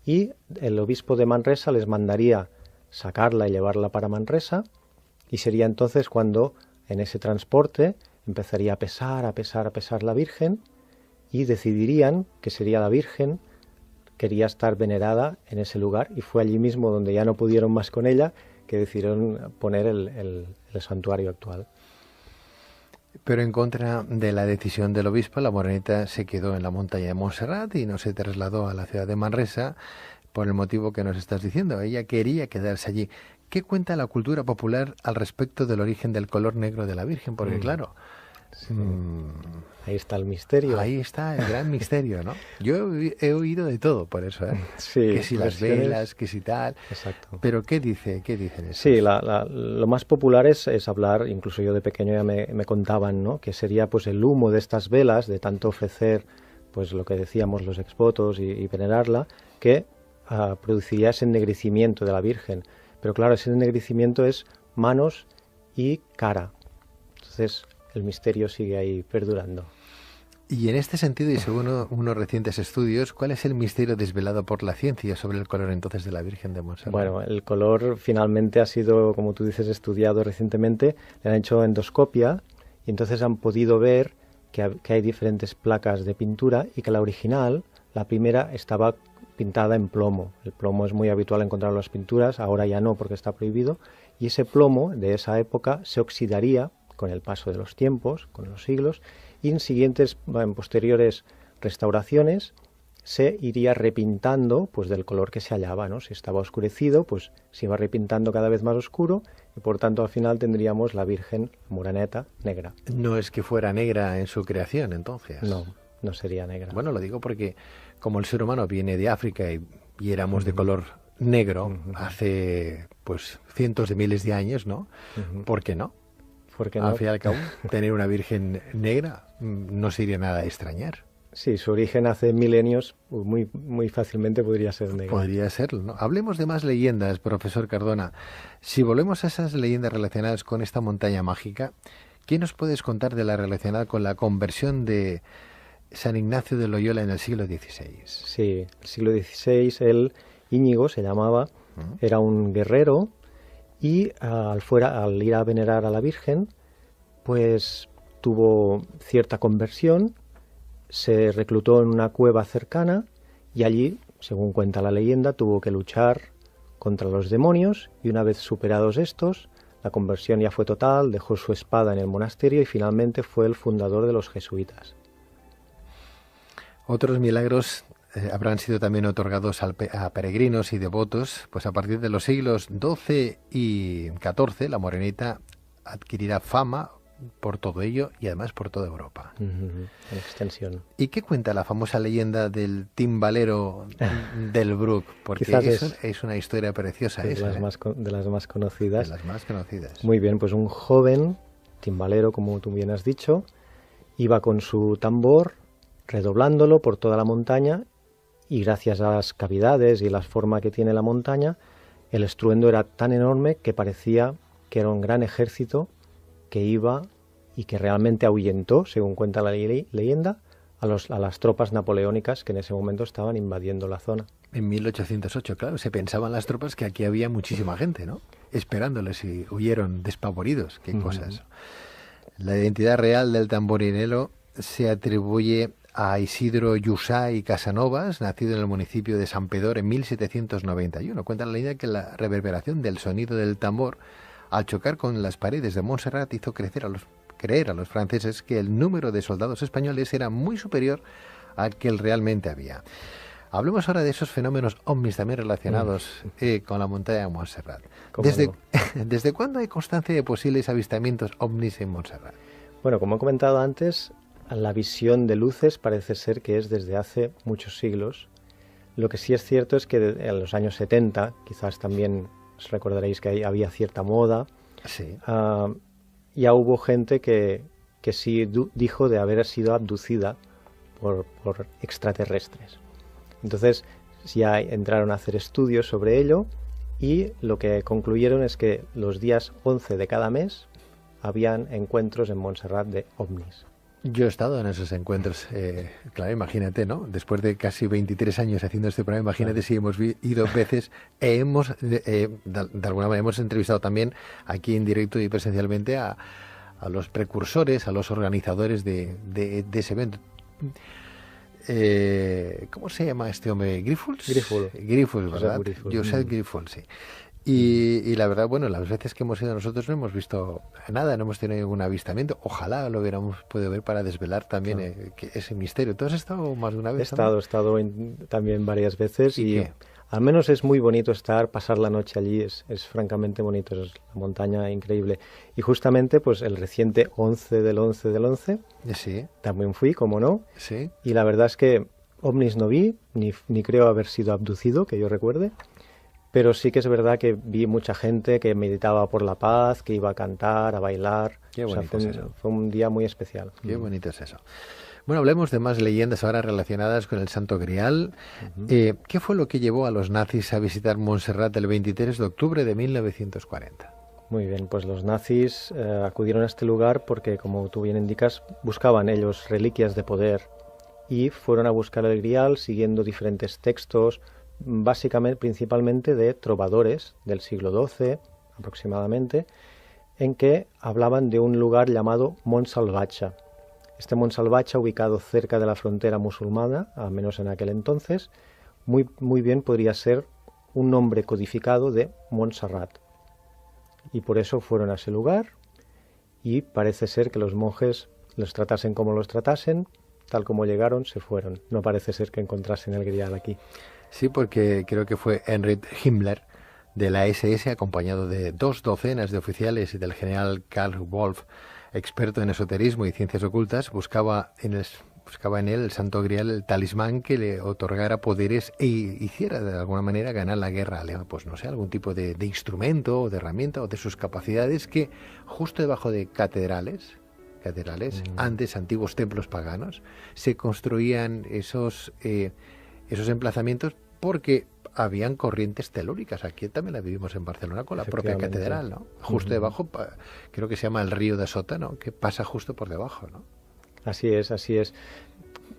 y el obispo de Manresa les mandaría sacarla y llevarla para Manresa, y sería entonces cuando en ese transporte empezaría a pesar la Virgen, y decidirían que sería la Virgen, quería estar venerada en ese lugar, y fue allí mismo donde ya no pudieron más con ella, que decidieron poner el santuario actual. Pero en contra de la decisión del obispo, la Moreneta se quedó en la montaña de Montserrat y no se trasladó a la ciudad de Manresa por el motivo que nos estás diciendo. Ella quería quedarse allí. ¿Qué cuenta la cultura popular al respecto del origen del color negro de la Virgen? Porque claro, ahí está el misterio. Ahí está el gran misterio, ¿no? Yo he oído de todo por eso, ¿eh? Sí, que si las velas, que si tal. Exacto. Pero ¿qué dicen eso? Sí, lo más popular es hablar, incluso yo de pequeño ya me contaban, ¿no? Que sería pues el humo de estas velas, de tanto ofrecer, pues lo que decíamos, los exvotos y venerarla, que produciría ese ennegrecimiento de la Virgen. Pero claro, ese ennegrecimiento es manos y cara. Entonces el misterio sigue ahí perdurando. Y en este sentido, y según unos recientes estudios, ¿cuál es el misterio desvelado por la ciencia sobre el color entonces de la Virgen de Montserrat? Bueno, el color finalmente ha sido, como tú dices, estudiado recientemente. Le han hecho endoscopia y entonces han podido ver que hay diferentes placas de pintura y que la original, la primera, estaba pintada en plomo. El plomo es muy habitual encontrarlo en las pinturas, ahora ya no porque está prohibido. Y ese plomo de esa época se oxidaría con el paso de los tiempos, con los siglos, y en posteriores restauraciones se iría repintando pues del color que se hallaba, ¿no? Si estaba oscurecido, pues se iba repintando cada vez más oscuro y por tanto al final tendríamos la Virgen Moreneta negra. No es que fuera negra en su creación, entonces. No sería negra. Bueno, lo digo porque como el ser humano viene de África y éramos de color negro hace pues cientos de miles de años, ¿no? ¿Por qué no? ¿Por qué no? Al fin y al cabo, tener una virgen negra no sería nada de extrañar. Sí, su origen hace milenios, muy fácilmente podría ser negra. Podría serlo, ¿no? Hablemos de más leyendas, profesor Cardona. Si volvemos a esas leyendas relacionadas con esta montaña mágica, ¿qué nos puedes contar de la relacionada con la conversión de San Ignacio de Loyola en el siglo XVI? Sí, el siglo XVI, él, Íñigo se llamaba, era un guerrero y al ir a venerar a la Virgen, pues tuvo cierta conversión, se reclutó en una cueva cercana y allí, según cuenta la leyenda, tuvo que luchar contra los demonios y una vez superados estos, la conversión ya fue total, dejó su espada en el monasterio y finalmente fue el fundador de los jesuitas. Otros milagros habrán sido también otorgados a peregrinos y devotos, pues a partir de los siglos XII y XIV la morenita adquirirá fama por todo ello y además por toda Europa. En extensión. ¿Y qué cuenta la famosa leyenda del timbalero del Bruc? Porque es una historia preciosa de esa. Las de las más conocidas. De las más conocidas. Muy bien, pues un joven timbalero, como tú bien has dicho, iba con su tambor redoblándolo por toda la montaña y gracias a las cavidades y la forma que tiene la montaña, el estruendo era tan enorme que parecía que era un gran ejército que iba y que realmente ahuyentó, según cuenta la leyenda, a las tropas napoleónicas que en ese momento estaban invadiendo la zona. En 1808, claro, se pensaban las tropas que aquí había muchísima gente, ¿no? Esperándoles y huyeron despavoridos. Qué cosas. La identidad real del tamborinero se atribuye a Isidro Llusá y Casanovas, nacido en el municipio de San Pedor en 1791. Cuenta la leyenda que la reverberación del sonido del tambor al chocar con las paredes de Montserrat hizo creer a los franceses que el número de soldados españoles era muy superior al que realmente había. Hablemos ahora de esos fenómenos ovnis también relacionados con la montaña de Montserrat. ¿Desde cuándo hay constancia de posibles avistamientos ovnis en Montserrat? Bueno, como he comentado antes, la visión de luces parece ser que es desde hace muchos siglos. Lo que sí es cierto es que en los años 70, quizás también os recordaréis que había cierta moda, sí. Ya hubo gente que sí dijo de haber sido abducida por extraterrestres. Entonces ya entraron a hacer estudios sobre ello y lo que concluyeron es que los días 11 de cada mes habían encuentros en Montserrat de ovnis. Yo he estado en esos encuentros, claro, imagínate, ¿no? Después de casi 23 años haciendo este programa, imagínate si hemos ido veces, de alguna manera hemos entrevistado también aquí en directo y presencialmente a los precursores, a los organizadores de ese evento. ¿Cómo se llama este hombre? ¿Grifols? Grifols, ¿verdad? Josep Grifols, sí. Y la verdad, bueno, las veces que hemos ido nosotros no hemos visto nada, no hemos tenido ningún avistamiento. Ojalá lo hubiéramos podido ver para desvelar también ese misterio. ¿Tú has estado más de una vez? He estado también varias veces y al menos es muy bonito pasar la noche allí, es francamente bonito, es la montaña increíble. Y justamente pues el reciente 11 del 11 del 11, sí. También fui, como no, sí. Y la verdad es que ovnis no vi, ni creo haber sido abducido, que yo recuerde. Pero sí que es verdad que vi mucha gente que meditaba por la paz, que iba a cantar, a bailar. Qué bonito es eso. Fue un día muy especial. Qué bonito es eso. Bueno, hablemos de más leyendas ahora relacionadas con el Santo Grial. ¿Qué fue lo que llevó a los nazis a visitar Montserrat el 23 de octubre de 1940? Muy bien, pues los nazis acudieron a este lugar porque, como tú bien indicas, buscaban ellos reliquias de poder y fueron a buscar el Grial siguiendo diferentes textos, básicamente, principalmente de trovadores del siglo XII aproximadamente, en que hablaban de un lugar llamado Montsalvatge. Este Montsalvatge, ubicado cerca de la frontera musulmana, al menos en aquel entonces, muy bien podría ser un nombre codificado de Montserrat. Y por eso fueron a ese lugar y parece ser que los monjes los tratasen como los tratasen, tal como llegaron, se fueron. No parece ser que encontrasen el Grial aquí. Sí, porque creo que fue Heinrich Himmler de la SS, acompañado de 2 docenas de oficiales y del general Karl Wolf, experto en esoterismo y ciencias ocultas, buscaba en buscaba en él el santo grial, el talismán que le otorgara poderes e hiciera de alguna manera ganar la guerra. Pues no sé, algún tipo de instrumento o de herramienta o de sus capacidades que justo debajo de catedrales, antes antiguos templos paganos, se construían esos emplazamientos porque habían corrientes telúricas. Aquí también la vivimos en Barcelona con la propia catedral, ¿no? Justo debajo, creo que se llama el río de Sota, ¿no? Que pasa justo por debajo, ¿no? Así es, así es.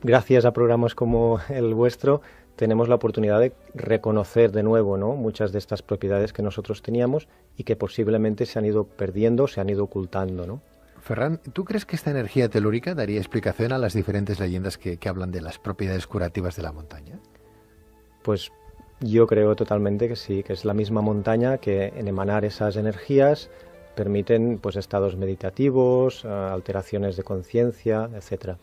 Gracias a programas como el vuestro tenemos la oportunidad de reconocer de nuevo, ¿no?, muchas de estas propiedades que nosotros teníamos y que posiblemente se han ido perdiendo, se han ido ocultando, ¿no? Ferran, ¿tú crees que esta energía telúrica daría explicación a las diferentes leyendas que hablan de las propiedades curativas de la montaña? Pues yo creo totalmente que sí, que es la misma montaña que en emanar esas energías permiten pues estados meditativos, alteraciones de conciencia, etcétera.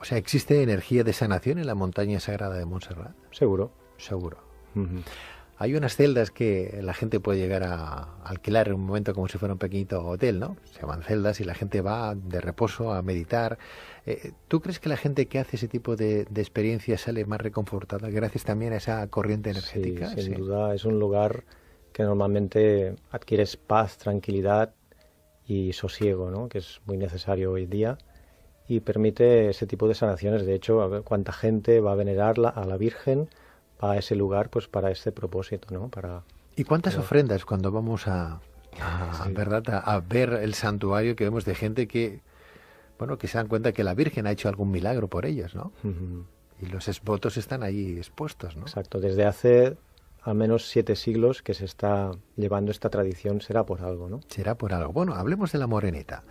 O sea, ¿existe energía de sanación en la montaña sagrada de Montserrat? Seguro. Seguro. Hay unas celdas que la gente puede llegar a alquilar en un momento como si fuera un pequeñito hotel, ¿no? Se llaman celdas y la gente va de reposo a meditar. ¿Tú crees que la gente que hace ese tipo de experiencias sale más reconfortada gracias también a esa corriente energética? Sí, sin duda es un lugar que normalmente adquieres paz, tranquilidad y sosiego, ¿no?, que es muy necesario hoy día y permite ese tipo de sanaciones. De hecho, a ver cuánta gente va a venerarla a la Virgen, va a ese lugar pues para este propósito, ¿no? ¿Y cuántas ofrendas cuando vamos ¿verdad?, a ver el santuario, que vemos de gente que, bueno, que se dan cuenta que la Virgen ha hecho algún milagro por ellos, ¿no? Y los votos están ahí expuestos, ¿no? Exacto, desde hace al menos 7 siglos que se está llevando esta tradición, será por algo, ¿no? Será por algo. Bueno, hablemos de la Moreneta.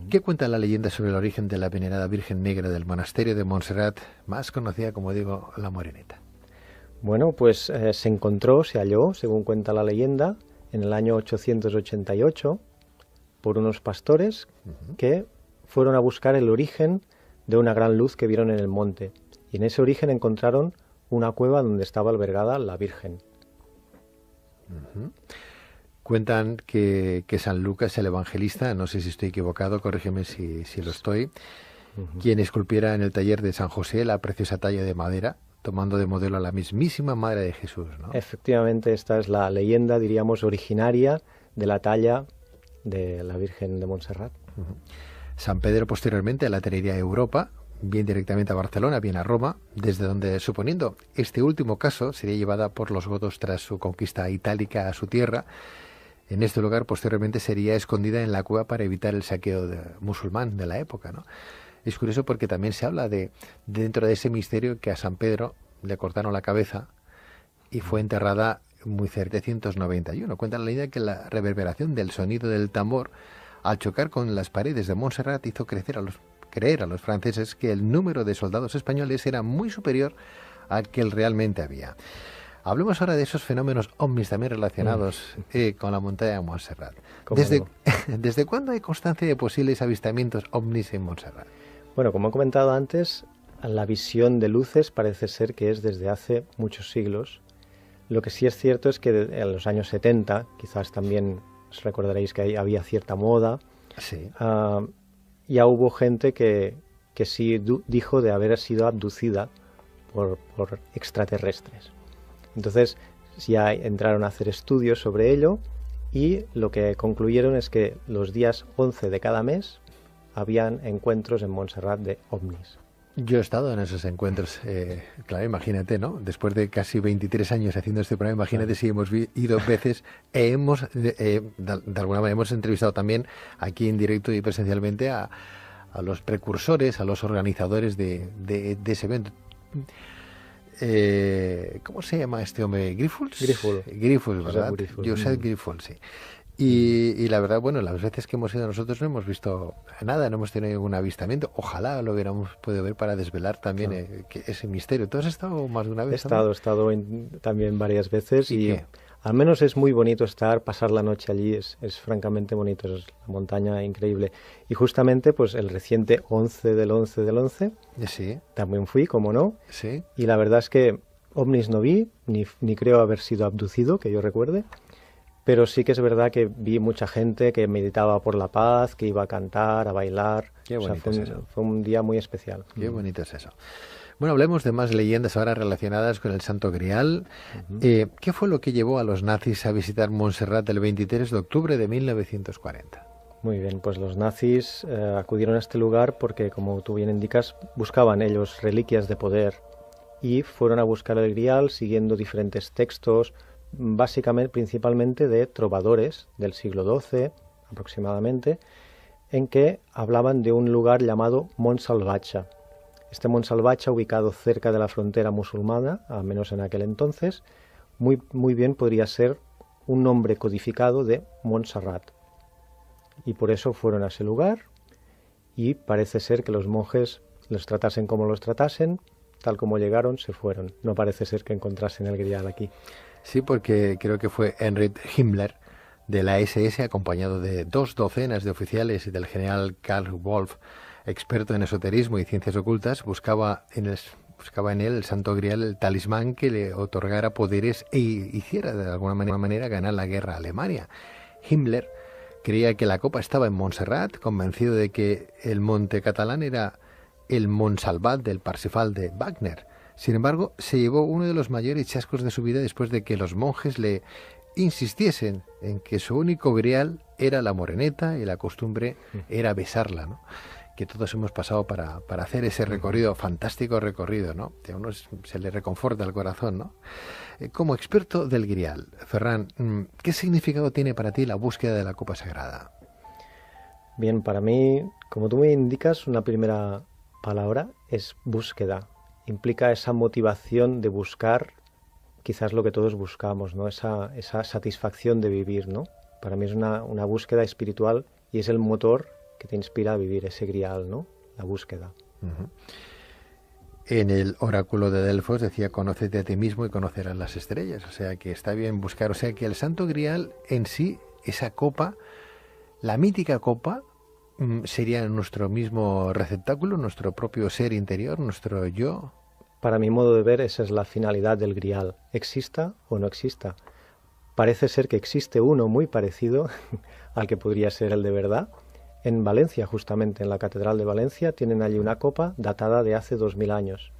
¿Qué cuenta la leyenda sobre el origen de la venerada Virgen Negra del monasterio de Montserrat, más conocida, como digo, la Moreneta? Bueno, pues se halló, según cuenta la leyenda, en el año 888 por unos pastores que fueron a buscar el origen de una gran luz que vieron en el monte. Y en ese origen encontraron una cueva donde estaba albergada la Virgen. Cuentan que San Lucas, el evangelista, no sé si estoy equivocado, corrígeme si lo estoy, quien esculpiera en el taller de San José la preciosa talla de madera, tomando de modelo a la mismísima Madre de Jesús, ¿no? Efectivamente, esta es la leyenda, diríamos, originaria de la talla de la Virgen de Montserrat. San Pedro posteriormente la traería a Europa, bien directamente a Barcelona, bien a Roma, desde donde, suponiendo este último caso, sería llevada por los godos tras su conquista itálica a su tierra. En este lugar posteriormente sería escondida en la cueva para evitar el saqueo musulmán de la época, ¿no? Es curioso porque también se habla de dentro de ese misterio que a San Pedro le cortaron la cabeza y fue enterrada muy cerca de 791. Cuenta la leyenda que la reverberación del sonido del tambor al chocar con las paredes de Montserrat hizo creer a los franceses que el número de soldados españoles era muy superior al que realmente había. Hablemos ahora de esos fenómenos ovnis también relacionados con la montaña de Montserrat. ¿Desde cuándo hay constancia de posibles avistamientos ovnis en Montserrat? Bueno, como he comentado antes, la visión de luces parece ser que es desde hace muchos siglos. Lo que sí es cierto es que en los años 70, quizás también os recordaréis que había cierta moda, sí. Ya hubo gente que sí dijo de haber sido abducida por extraterrestres. Entonces ya entraron a hacer estudios sobre ello y lo que concluyeron es que los días 11 de cada mes habían encuentros en Montserrat de ovnis. Yo he estado en esos encuentros, claro, imagínate, ¿no? Después de casi 23 años haciendo este programa, imagínate si hemos ido veces, de alguna manera hemos entrevistado también aquí en directo y presencialmente a los precursores, a los organizadores de ese evento. ¿Cómo se llama este hombre? ¿Grifols? Grifols, ¿verdad? Josep Grifols, sí. Y la verdad, bueno, las veces que hemos ido nosotros no hemos visto nada, no hemos tenido ningún avistamiento. Ojalá lo hubiéramos podido ver para desvelar también ese misterio. ¿Tú has estado más de una vez? He estado también varias veces y al menos es muy bonito pasar la noche allí, es francamente bonito, es la montaña increíble. Y justamente pues el reciente 11 del 11 del 11, sí, también fui, como no, sí. Y la verdad es que ovnis no vi, ni creo haber sido abducido, que yo recuerde. Pero sí que es verdad que vi mucha gente que meditaba por la paz, que iba a cantar, a bailar. Qué bonito es eso. Fue un día muy especial. Qué bonito es eso. Bueno, hablemos de más leyendas ahora relacionadas con el Santo Grial. ¿Qué fue lo que llevó a los nazis a visitar Montserrat el 23 de octubre de 1940? Muy bien, pues los nazis acudieron a este lugar porque, como tú bien indicas, buscaban ellos reliquias de poder y fueron a buscar el Grial siguiendo diferentes textos, básicamente, principalmente de trovadores del siglo XII aproximadamente, en que hablaban de un lugar llamado Montsalvatge. Este Montsalvatge, ubicado cerca de la frontera musulmana, al menos en aquel entonces, muy bien podría ser un nombre codificado de Montserrat. Y por eso fueron a ese lugar y parece ser que los monjes los tratasen como los tratasen, tal como llegaron, se fueron. No parece ser que encontrasen el Grial aquí. Sí, porque creo que fue Heinrich Himmler de la SS, acompañado de 2 docenas de oficiales y del general Karl Wolf, experto en esoterismo y ciencias ocultas, buscaba en él el Santo Grial, el talismán que le otorgara poderes e hiciera de alguna manera ganar la guerra a Alemania. Himmler creía que la copa estaba en Montserrat, convencido de que el monte catalán era el Montsalvat del Parsifal de Wagner. Sin embargo, se llevó uno de los mayores chascos de su vida después de que los monjes le insistiesen en que su único grial era la moreneta y la costumbre era besarla, ¿no? Que todos hemos pasado para hacer ese recorrido, fantástico recorrido, ¿no? Que a uno se le reconforta el corazón, ¿no? Como experto del Grial, Ferran, ¿qué significado tiene para ti la búsqueda de la copa sagrada? Bien, para mí, como tú me indicas, una primera palabra es búsqueda. Implica esa motivación de buscar quizás lo que todos buscamos, ¿no? Esa satisfacción de vivir, ¿no? Para mí es una búsqueda espiritual y es el motor que te inspira a vivir ese Grial, ¿no? La búsqueda. Uh-huh. En el oráculo de Delfos decía: conócete a ti mismo y conocerás las estrellas. O sea que está bien buscar. O sea que el Santo Grial en sí, esa copa, la mítica copa, sería nuestro mismo receptáculo, nuestro propio ser interior, nuestro yo. Para mi modo de ver, esa es la finalidad del Grial, exista o no exista. Parece ser que existe uno muy parecido al que podría ser el de verdad. En Valencia, justamente en la Catedral de Valencia, tienen allí una copa datada de hace 2000 años.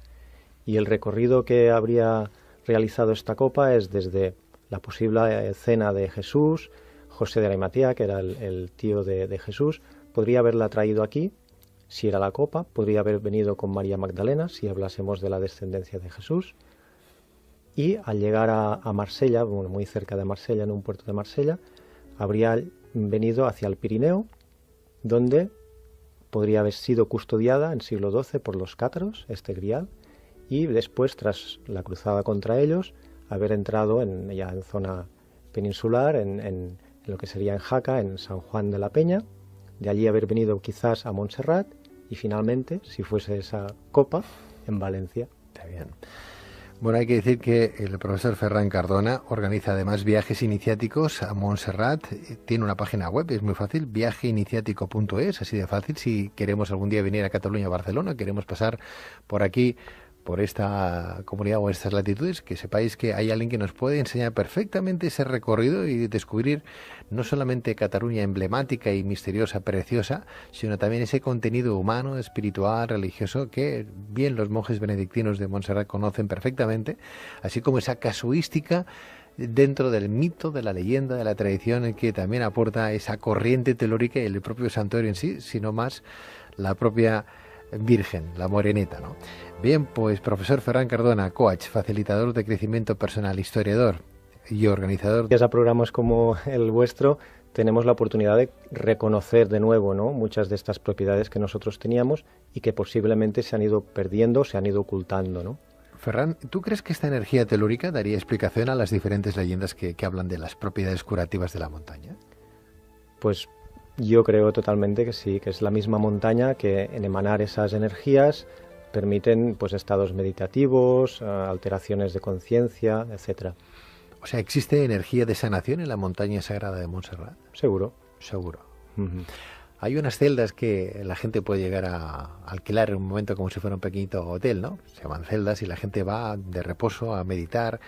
Y el recorrido que habría realizado esta copa es desde la posible cena de Jesús, José de Arimatea, que era el tío de Jesús, podría haberla traído aquí, si era la copa, podría haber venido con María Magdalena, si hablásemos de la descendencia de Jesús. Y al llegar a Marsella, bueno, muy cerca de Marsella, en un puerto de Marsella, habría venido hacia el Pirineo, donde podría haber sido custodiada en siglo XII por los cátaros, este Grial, y después, tras la cruzada contra ellos, haber entrado ya en zona peninsular, en lo que sería en Jaca, en San Juan de la Peña, de allí haber venido quizás a Montserrat y finalmente, si fuese esa copa, en Valencia. Está bien. Bueno, hay que decir que el profesor Ferran Cardona organiza además viajes iniciáticos a Montserrat. Tiene una página web, es muy fácil, viajeiniciático.es, así de fácil. Si queremos algún día venir a Cataluña o Barcelona, queremos pasar por aquí, por esta comunidad o estas latitudes, que sepáis que hay alguien que nos puede enseñar perfectamente ese recorrido y descubrir no solamente Cataluña emblemática y misteriosa, preciosa, sino también ese contenido humano, espiritual, religioso, que bien los monjes benedictinos de Montserrat conocen perfectamente, así como esa casuística dentro del mito, de la leyenda, de la tradición, que también aporta esa corriente telúrica y el propio santuario en sí, sino más la propia Virgen, la moreneta, ¿no? Bien, pues profesor Ferran Cardona, coach, facilitador de crecimiento personal, historiador y organizador. Gracias a programas como el vuestro tenemos la oportunidad de reconocer de nuevo, ¿no?, muchas de estas propiedades que nosotros teníamos y que posiblemente se han ido perdiendo, se han ido ocultando, ¿no? Ferran, ¿tú crees que esta energía telúrica daría explicación a las diferentes leyendas que hablan de las propiedades curativas de la montaña? Pues yo creo totalmente que sí, que es la misma montaña que en emanar esas energías permiten pues estados meditativos, alteraciones de conciencia, etcétera. O sea, ¿existe energía de sanación en la montaña sagrada de Montserrat? Seguro. Seguro. Uh-huh. Hay unas celdas que la gente puede llegar a alquilar en un momento como si fuera un pequeñito hotel, ¿no? Se llaman celdas y la gente va de reposo a meditar.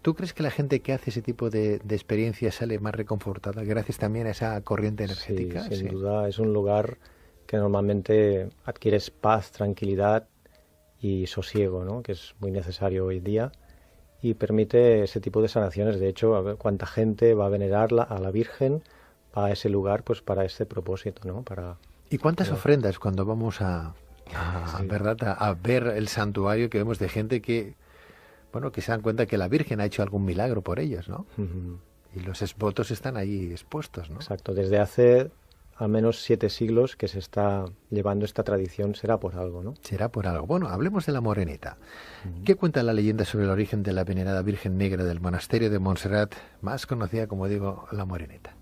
¿Tú crees que la gente que hace ese tipo de experiencias sale más reconfortada gracias también a esa corriente energética? Sí, sin duda es un lugar que normalmente adquieres paz, tranquilidad y sosiego, ¿no? Que es muy necesario hoy día y permite ese tipo de sanaciones. De hecho, a ver cuánta gente va a venerar a la Virgen a ese lugar, pues para ese propósito, ¿no? ¿Y cuántas ofrendas cuando vamos sí. ¿verdad? A ver el santuario, que vemos de gente que, bueno, que se dan cuenta que la Virgen ha hecho algún milagro por ellos, ¿no? Y los votos están ahí expuestos, ¿no? Exacto, desde hace al menos 7 siglos que se está llevando esta tradición, será por algo, ¿no? Será por algo. Bueno, hablemos de la Moreneta. ¿Qué cuenta la leyenda sobre el origen de la venerada Virgen Negra del monasterio de Montserrat, más conocida, como digo, la Moreneta?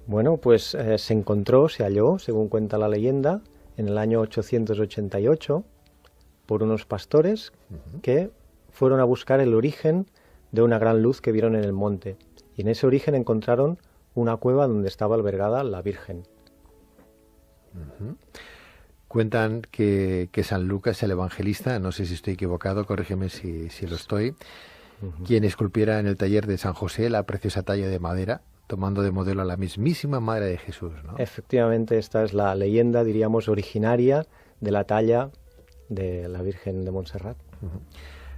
Bueno, pues se halló, según cuenta la leyenda, en el año 888 por unos pastores que fueron a buscar el origen de una gran luz que vieron en el monte. Y en ese origen encontraron una cueva donde estaba albergada la Virgen. Cuentan que San Lucas, el evangelista, no sé si estoy equivocado, corrígeme si lo estoy, quien esculpiera en el taller de San José la preciosa talla de madera, tomando de modelo a la mismísima Madre de Jesús, ¿no? Efectivamente, esta es la leyenda, diríamos, originaria de la talla de la Virgen de Montserrat.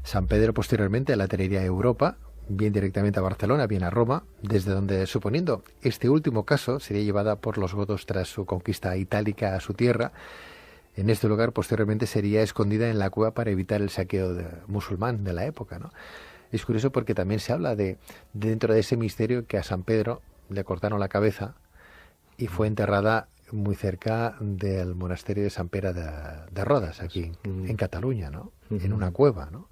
San Pedro posteriormente la traería a Europa, bien directamente a Barcelona, bien a Roma, desde donde, suponiendo este último caso, sería llevada por los godos tras su conquista itálica a su tierra. En este lugar posteriormente sería escondida en la cueva para evitar el saqueo musulmán de la época, ¿no? Es curioso porque también se habla dentro de ese misterio, que a San Pedro le cortaron la cabeza y fue enterrada muy cerca del monasterio de San Pere de Rodas, aquí en Cataluña, ¿no? En una cueva, ¿no?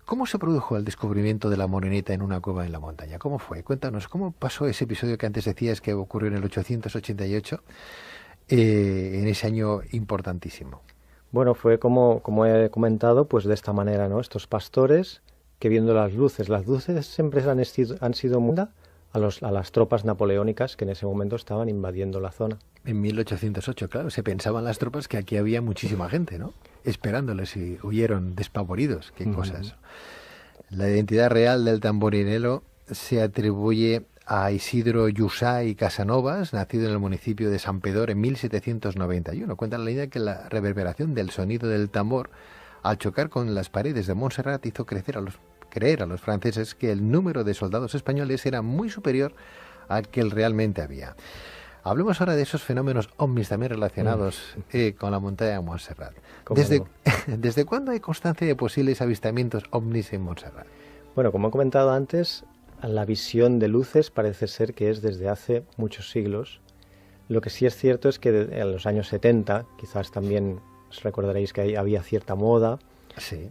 ¿Cómo se produjo el descubrimiento de la Moreneta en una cueva en la montaña? ¿Cómo fue? Cuéntanos, ¿cómo pasó ese episodio que antes decías que ocurrió en el 888, en ese año importantísimo? Bueno, fue como he comentado, pues de esta manera, ¿no? Estos pastores que viendo las luces siempre han sido muda a las tropas napoleónicas que en ese momento estaban invadiendo la zona. En 1808, claro, se pensaban las tropas que aquí había muchísima gente, ¿no? Esperándoles, y huyeron despavoridos. Qué cosas. La identidad real del tamborinero se atribuye a Isidro Llussà y Casanovas, nacido en el municipio de San Pedor en 1791. Cuenta la leyenda que la reverberación del sonido del tambor al chocar con las paredes de Montserrat hizo creer a los franceses que el número de soldados españoles era muy superior al que realmente había. Hablemos ahora de esos fenómenos ovnis también relacionados con la montaña de Montserrat. ¿Desde cuándo hay constancia de posibles avistamientos ovnis en Montserrat? Bueno, como he comentado antes, la visión de luces parece ser que es desde hace muchos siglos. Lo que sí es cierto es que en los años 70, quizás también os recordaréis que había cierta moda, sí.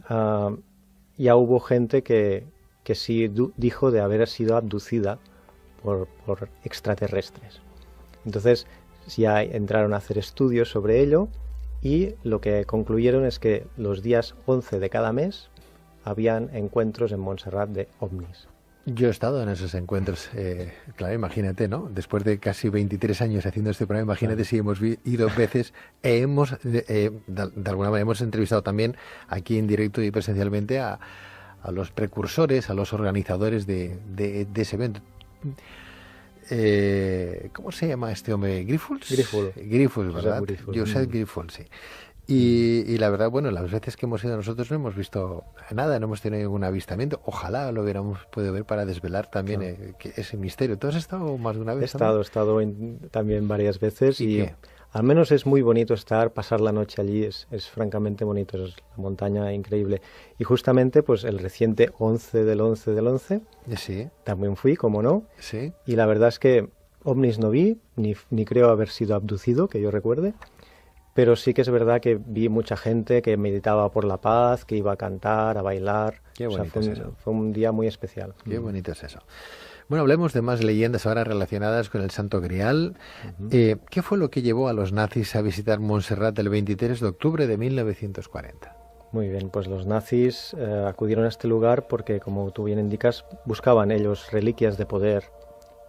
Ya hubo gente que sí dijo de haber sido abducida por extraterrestres. Entonces ya entraron a hacer estudios sobre ello y lo que concluyeron es que los días 11 de cada mes habían encuentros en Montserrat de ovnis. Yo he estado en esos encuentros, claro, imagínate, ¿no? Después de casi 23 años haciendo este programa, imagínate si hemos ido veces, de alguna manera hemos entrevistado también aquí en directo y presencialmente a los precursores, a los organizadores de ese evento. ¿Cómo se llama este hombre? ¿Grifols? Grifols, ¿verdad? Josep Grifols, sí. Y la verdad, bueno, las veces que hemos ido nosotros no hemos visto nada, no hemos tenido ningún avistamiento. Ojalá lo hubiéramos podido ver para desvelar también ese misterio. ¿Tú has estado más de una vez? He estado también varias veces y al menos es muy bonito pasar la noche allí, es francamente bonito, es la montaña increíble. Y justamente pues el reciente 11 del 11 del 11, sí. También fui, como no, sí. Y la verdad es que ovnis no vi, ni creo haber sido abducido, que yo recuerde. Pero sí que es verdad que vi mucha gente que meditaba por la paz, que iba a cantar, a bailar. Qué bonito es eso. Fue un día muy especial. Qué bonito es eso. Bueno, hablemos de más leyendas ahora relacionadas con el Santo Grial. ¿Qué fue lo que llevó a los nazis a visitar Montserrat el 23 de octubre de 1940? Muy bien, pues los nazis acudieron a este lugar porque, como tú bien indicas, buscaban ellos reliquias de poder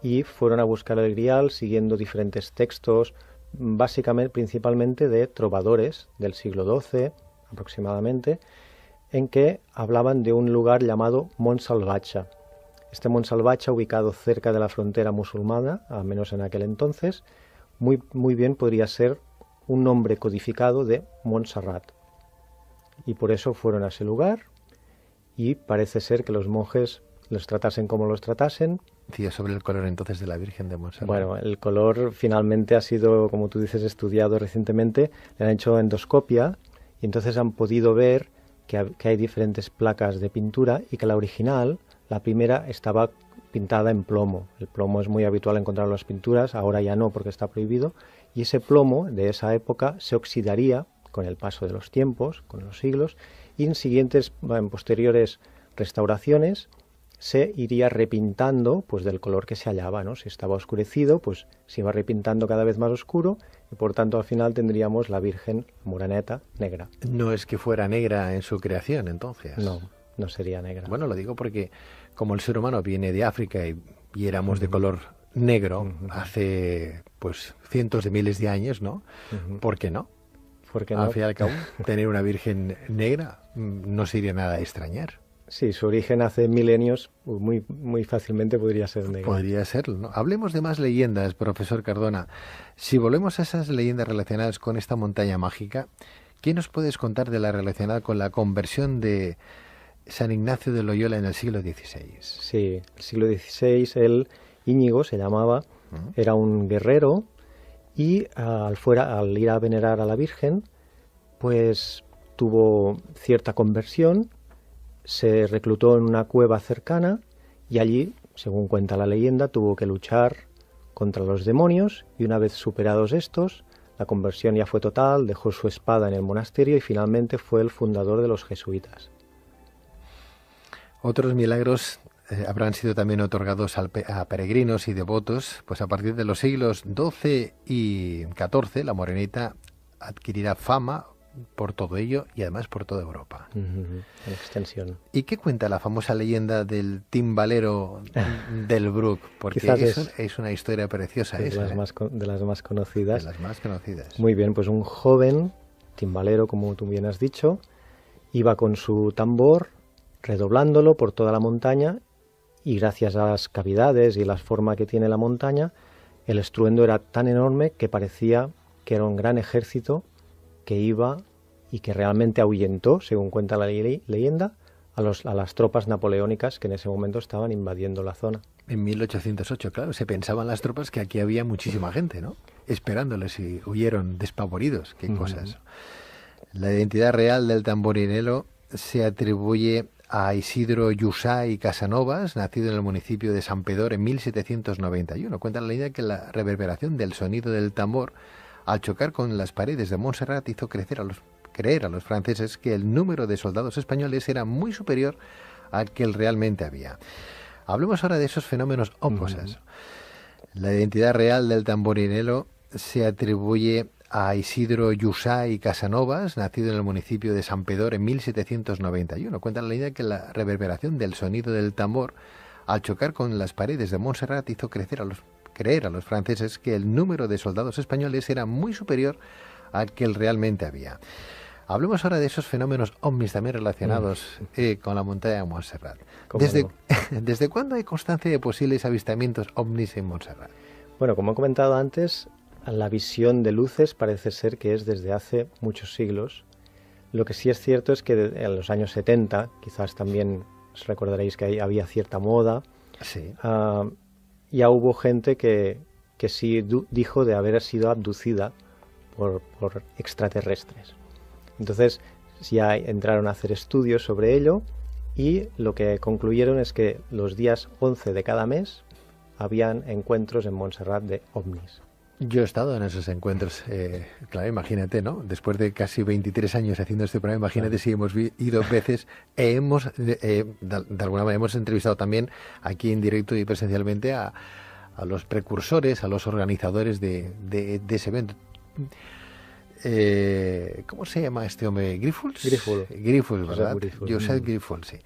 y fueron a buscar el Grial siguiendo diferentes textos, básicamente, principalmente de trovadores del siglo XII aproximadamente, en que hablaban de un lugar llamado Montsalvatge. Este Montsalvatge, ubicado cerca de la frontera musulmana, al menos en aquel entonces, muy bien podría ser un nombre codificado de Montserrat. Y por eso fueron a ese lugar, y parece ser que los monjes los tratasen como los tratasen. Decía sobre el color entonces de la Virgen de Montserrat. Bueno, el color finalmente ha sido, como tú dices, estudiado recientemente. Le han hecho endoscopia y entonces han podido ver que hay diferentes placas de pintura y que la original, la primera, estaba pintada en plomo. El plomo es muy habitual encontrar en las pinturas, ahora ya no porque está prohibido. Y ese plomo de esa época se oxidaría con el paso de los tiempos, con los siglos, y en posteriores restauraciones se iría repintando pues del color que se hallaba, ¿no? Si estaba oscurecido, pues se iba repintando cada vez más oscuro y por tanto al final tendríamos la Virgen moreneta negra. No es que fuera negra en su creación, entonces. No, no sería negra. Bueno, lo digo porque como el ser humano viene de África y éramos de color negro hace pues cientos de miles de años, ¿no? ¿Por qué no? Porque no. Al fin y al cabo, tener una Virgen negra no sería nada de extrañar. Sí, su origen hace milenios, muy fácilmente podría ser negra. Podría serlo, ¿no? Hablemos de más leyendas, profesor Cardona. Si volvemos a esas leyendas relacionadas con esta montaña mágica, ¿qué nos puedes contar de la relacionada con la conversión de San Ignacio de Loyola en el siglo XVI? Sí, el siglo XVI, él, Íñigo se llamaba, era un guerrero y al ir a venerar a la Virgen, pues tuvo cierta conversión, se reclutó en una cueva cercana y allí, según cuenta la leyenda, tuvo que luchar contra los demonios y una vez superados estos, la conversión ya fue total, dejó su espada en el monasterio y finalmente fue el fundador de los jesuitas. Otros milagros habrán sido también otorgados a peregrinos y devotos, pues a partir de los siglos XII y XIV la morenita adquirirá fama por todo ello y además por toda Europa. En extensión. ¿Y qué cuenta la famosa leyenda del timbalero del Bruc? Porque es una historia preciosa de las más conocidas. De las más conocidas. Muy bien, pues un joven timbalero, como tú bien has dicho, iba con su tambor redoblándolo por toda la montaña y gracias a las cavidades y la forma que tiene la montaña, el estruendo era tan enorme que parecía que era un gran ejército que iba y que realmente ahuyentó, según cuenta la leyenda, a las tropas napoleónicas que en ese momento estaban invadiendo la zona. En 1808, claro, se pensaban las tropas que aquí había muchísima gente, ¿no? Esperándoles y huyeron despavoridos. Qué cosas. La identidad real del tamborinero se atribuye a Isidro Llussà y Casanovas, nacido en el municipio de Santpedor en 1791. Cuenta la leyenda que la reverberación del sonido del tambor al chocar con las paredes de Montserrat hizo creer a los franceses que el número de soldados españoles era muy superior al que realmente había. Hablemos ahora de esos fenómenos ópticos. La identidad real del tamborinero se atribuye a Isidro Llussà y Casanovas, nacido en el municipio de Santpedor en 1791. Cuenta la leyenda que la reverberación del sonido del tambor al chocar con las paredes de Montserrat hizo creer a los franceses que el número de soldados españoles era muy superior al que realmente había. Hablemos ahora de esos fenómenos ovnis también relacionados con la montaña de Montserrat. ¿Desde cuándo hay constancia de posibles avistamientos ovnis en Montserrat? Bueno, como he comentado antes, la visión de luces parece ser que es desde hace muchos siglos. Lo que sí es cierto es que en los años 70, quizás también os recordaréis que había cierta moda, sí. Ya hubo gente que sí dijo de haber sido abducida por extraterrestres. Entonces ya entraron a hacer estudios sobre ello y lo que concluyeron es que los días 11 de cada mes habían encuentros en Montserrat de ovnis. Yo he estado en esos encuentros, claro, imagínate, ¿no? Después de casi 23 años haciendo este programa, imagínate si hemos ido veces, de alguna manera hemos entrevistado también aquí en directo y presencialmente a los precursores, a los organizadores de ese evento. ¿Cómo se llama este hombre? ¿Grífols? Grífols, Grífols, ¿verdad? Grífols. Josep Grífols, sí.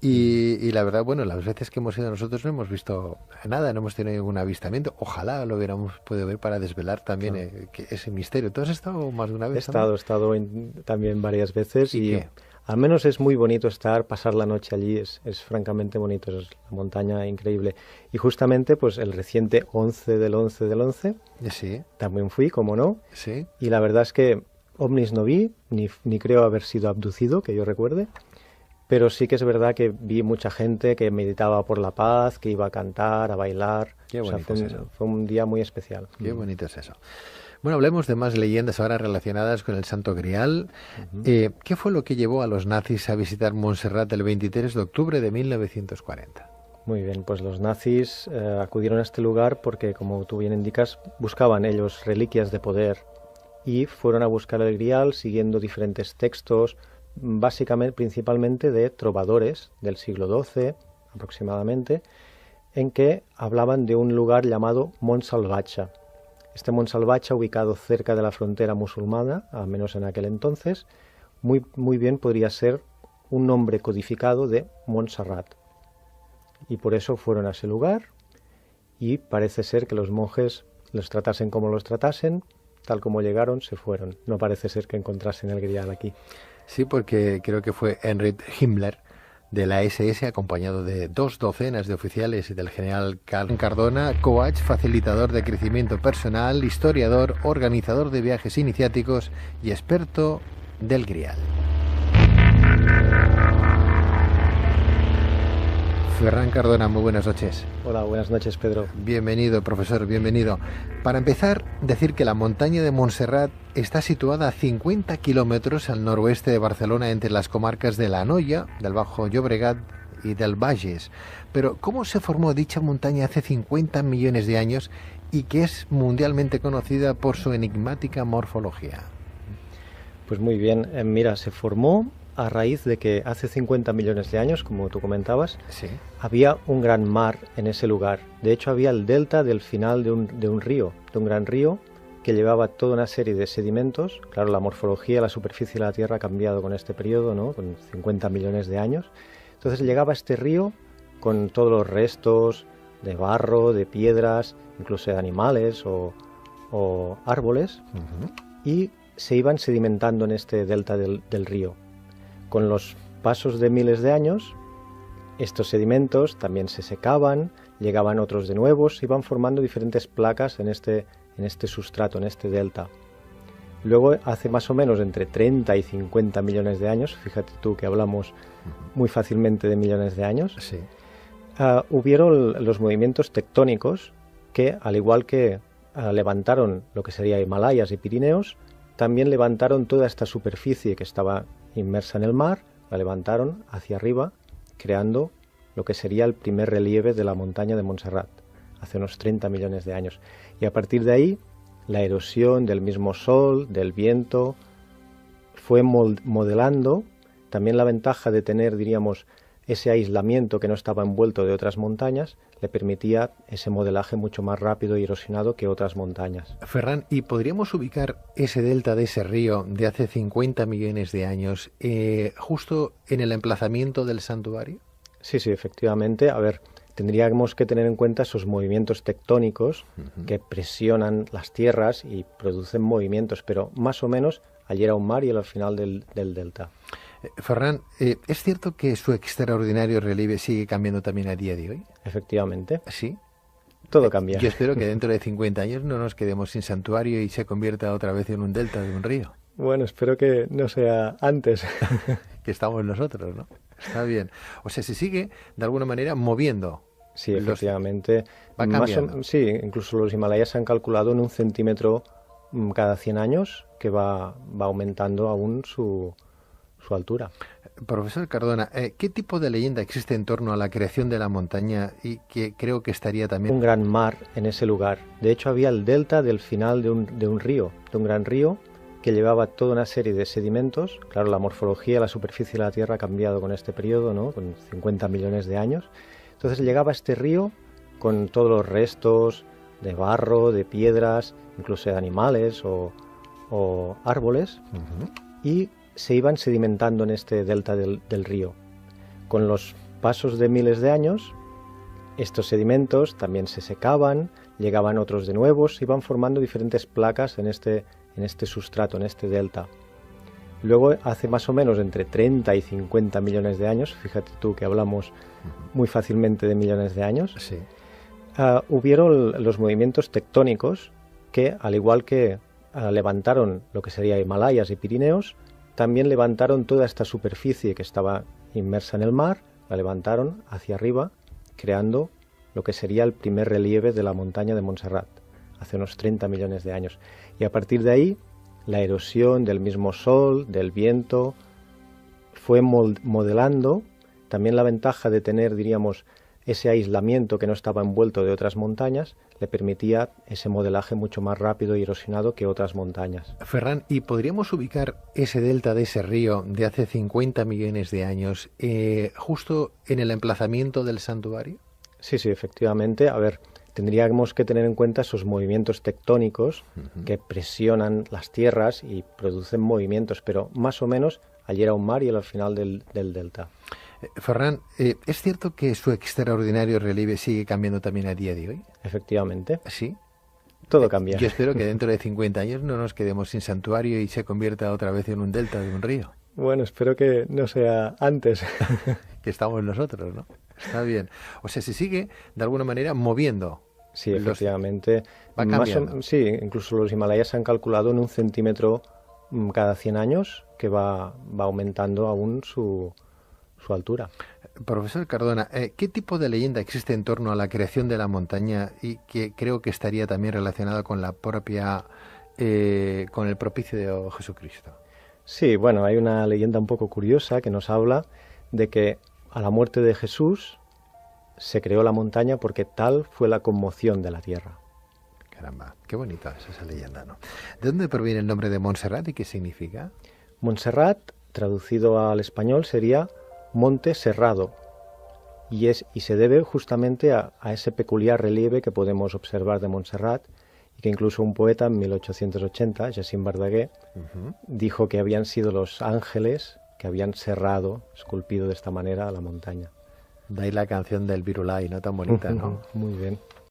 Y la verdad, bueno, las veces que hemos ido nosotros no hemos visto nada, no hemos tenido ningún avistamiento. Ojalá lo hubiéramos podido ver para desvelar también ese misterio. ¿Tú has estado más de una vez? He estado también varias veces ¿Y y qué? al menos es muy bonito pasar la noche allí, es francamente bonito, es la montaña increíble. Y justamente pues el reciente 11 del 11 del 11 Sí, también fui, como no, sí. y la verdad es que ovnis no vi, ni creo haber sido abducido, que yo recuerde, pero sí que es verdad que vi mucha gente que meditaba por la paz, que iba a cantar, a bailar. Qué O sea, bonito es eso. fue un día muy especial. Qué bonito es eso. Bueno, hablemos de más leyendas ahora relacionadas con el Santo Grial. ¿Qué fue lo que llevó a los nazis a visitar Montserrat el 23 de octubre de 1940? Muy bien, pues los nazis acudieron a este lugar porque, como tú bien indicas, buscaban ellos reliquias de poder y fueron a buscar el Grial siguiendo diferentes textos, básicamente, principalmente de trovadores del siglo XII aproximadamente, en que hablaban de un lugar llamado Montsalvatge. Este Montsalvatge, ubicado cerca de la frontera musulmana, al menos en aquel entonces, muy bien podría ser un nombre codificado de Montserrat. Y por eso fueron a ese lugar y parece ser que los monjes los tratasen como los tratasen, tal como llegaron, se fueron. No parece ser que encontrasen el Grial aquí. Sí, porque creo que fue Heinrich Himmler de la SS, acompañado de 2 docenas de oficiales y del general Carl Cardona, coach, facilitador de crecimiento personal, historiador, organizador de viajes iniciáticos y experto del Grial. Ferran Cardona, muy buenas noches. Hola, buenas noches, Pedro. Bienvenido, profesor, bienvenido. Para empezar, decir que la montaña de Montserrat está situada a 50 kilómetros al noroeste de Barcelona, entre las comarcas de la Anoia, del Bajo Llobregat y del Bages. Pero, ¿cómo se formó dicha montaña hace 50 millones de años y que es mundialmente conocida por su enigmática morfología? Pues muy bien, mira, se formó a raíz de que hace 50 millones de años, como tú comentabas, Sí. había un gran mar en ese lugar. De hecho, había el delta del final de un río, de un gran río, que llevaba toda una serie de sedimentos. Claro, la morfología, la superficie de la Tierra ha cambiado con este periodo, ¿no? Con 50 millones de años. Entonces llegaba este río con todos los restos de barro, de piedras, incluso de animales o árboles, y se iban sedimentando en este delta del río. Con los pasos de miles de años, estos sedimentos también se secaban, llegaban otros de nuevos, iban formando diferentes placas en este sustrato, en este delta. Luego, hace más o menos entre 30 y 50 millones de años, fíjate tú que hablamos muy fácilmente de millones de años, Sí. hubieron los movimientos tectónicos que, al igual que levantaron lo que sería Himalayas y Pirineos, también levantaron toda esta superficie que estaba inmersa en el mar, la levantaron hacia arriba, creando lo que sería el primer relieve de la montaña de Montserrat, hace unos 30 millones de años. Y a partir de ahí, la erosión del mismo sol, del viento, fue modelando. También la ventaja de tener, diríamos, ese aislamiento que no estaba envuelto de otras montañas, le permitía ese modelaje mucho más rápido y erosionado que otras montañas. Ferran, ¿y podríamos ubicar ese delta de ese río de hace 50 millones de años justo en el emplazamiento del santuario? Sí, efectivamente. A ver, tendríamos que tener en cuenta esos movimientos tectónicos que presionan las tierras y producen movimientos, pero más o menos allí era un mar y era al final del delta. Ferran, ¿es cierto que su extraordinario relieve sigue cambiando también a día de hoy? Efectivamente. Sí. Todo cambia. Yo espero que dentro de 50 años no nos quedemos sin santuario y se convierta otra vez en un delta de un río. Bueno, espero que no sea antes. Que estamos nosotros, ¿no? Está bien. O sea, se sigue de alguna manera moviendo. Sí, efectivamente. Va cambiando. Sí, incluso los Himalayas se han calculado en 1 centímetro cada 100 años, que va aumentando aún su altura. Profesor Cardona, ¿qué tipo de leyenda existe en torno a la creación de la montaña y que creo que estaría también... Un gran mar en ese lugar. De hecho, había el delta del final de un río, de un gran río, que llevaba toda una serie de sedimentos. Claro, la morfología, la superficie de la Tierra ha cambiado con este periodo, ¿no? Con 50 millones de años. Entonces llegaba este río con todos los restos de barro, de piedras, incluso de animales o árboles, y se iban sedimentando en este delta del río. Con los pasos de miles de años, estos sedimentos también se secaban, llegaban otros de nuevos, iban formando diferentes placas en este sustrato, en este delta. Luego, hace más o menos entre 30 y 50 millones de años, fíjate tú que hablamos muy fácilmente de millones de años, Sí. hubieron los movimientos tectónicos que, al igual que levantaron lo que sería Himalayas y Pirineos, también levantaron toda esta superficie que estaba inmersa en el mar, la levantaron hacia arriba, creando lo que sería el primer relieve de la montaña de Montserrat, hace unos 30 millones de años. Y a partir de ahí, la erosión del mismo sol, del viento, fue modelando. También la ventaja de tener, diríamos, ese aislamiento que no estaba envuelto de otras montañas, le permitía ese modelaje mucho más rápido y erosionado que otras montañas. Ferran, ¿y podríamos ubicar ese delta de ese río de hace 50 millones de años justo en el emplazamiento del santuario? Sí, efectivamente. A ver, tendríamos que tener en cuenta esos movimientos tectónicos que presionan las tierras y producen movimientos, pero más o menos allí era un mar y al final del delta. Ferran, ¿es cierto que su extraordinario relieve sigue cambiando también a día de hoy? Efectivamente. Sí. Todo cambia. Yo espero que dentro de 50 años no nos quedemos sin santuario y se convierta otra vez en un delta de un río. Bueno, espero que no sea antes. Que estamos nosotros, ¿no? Está bien. O sea, se sigue de alguna manera moviendo. Sí, efectivamente. Va cambiando. Sí, incluso los Himalayas se han calculado en 1 centímetro cada 100 años, que va aumentando aún su altura. Profesor Cardona, ¿qué tipo de leyenda existe en torno a la creación de la montaña y que creo que estaría también relacionada con la propia, con el propicio de Jesucristo? Sí, bueno, hay una leyenda un poco curiosa que nos habla de que a la muerte de Jesús se creó la montaña porque tal fue la conmoción de la tierra. Caramba, qué bonita es esa leyenda, ¿no? ¿De dónde proviene el nombre de Montserrat y qué significa? Montserrat, traducido al español, sería monte serrado y se debe justamente a ese peculiar relieve que podemos observar de Montserrat y que incluso un poeta en 1880, Jacint Verdaguer, dijo que habían sido los ángeles que habían serrado, esculpido de esta manera a la montaña. De ahí la canción del Virulai, ¿no? Tan bonita, ¿no? Muy bien.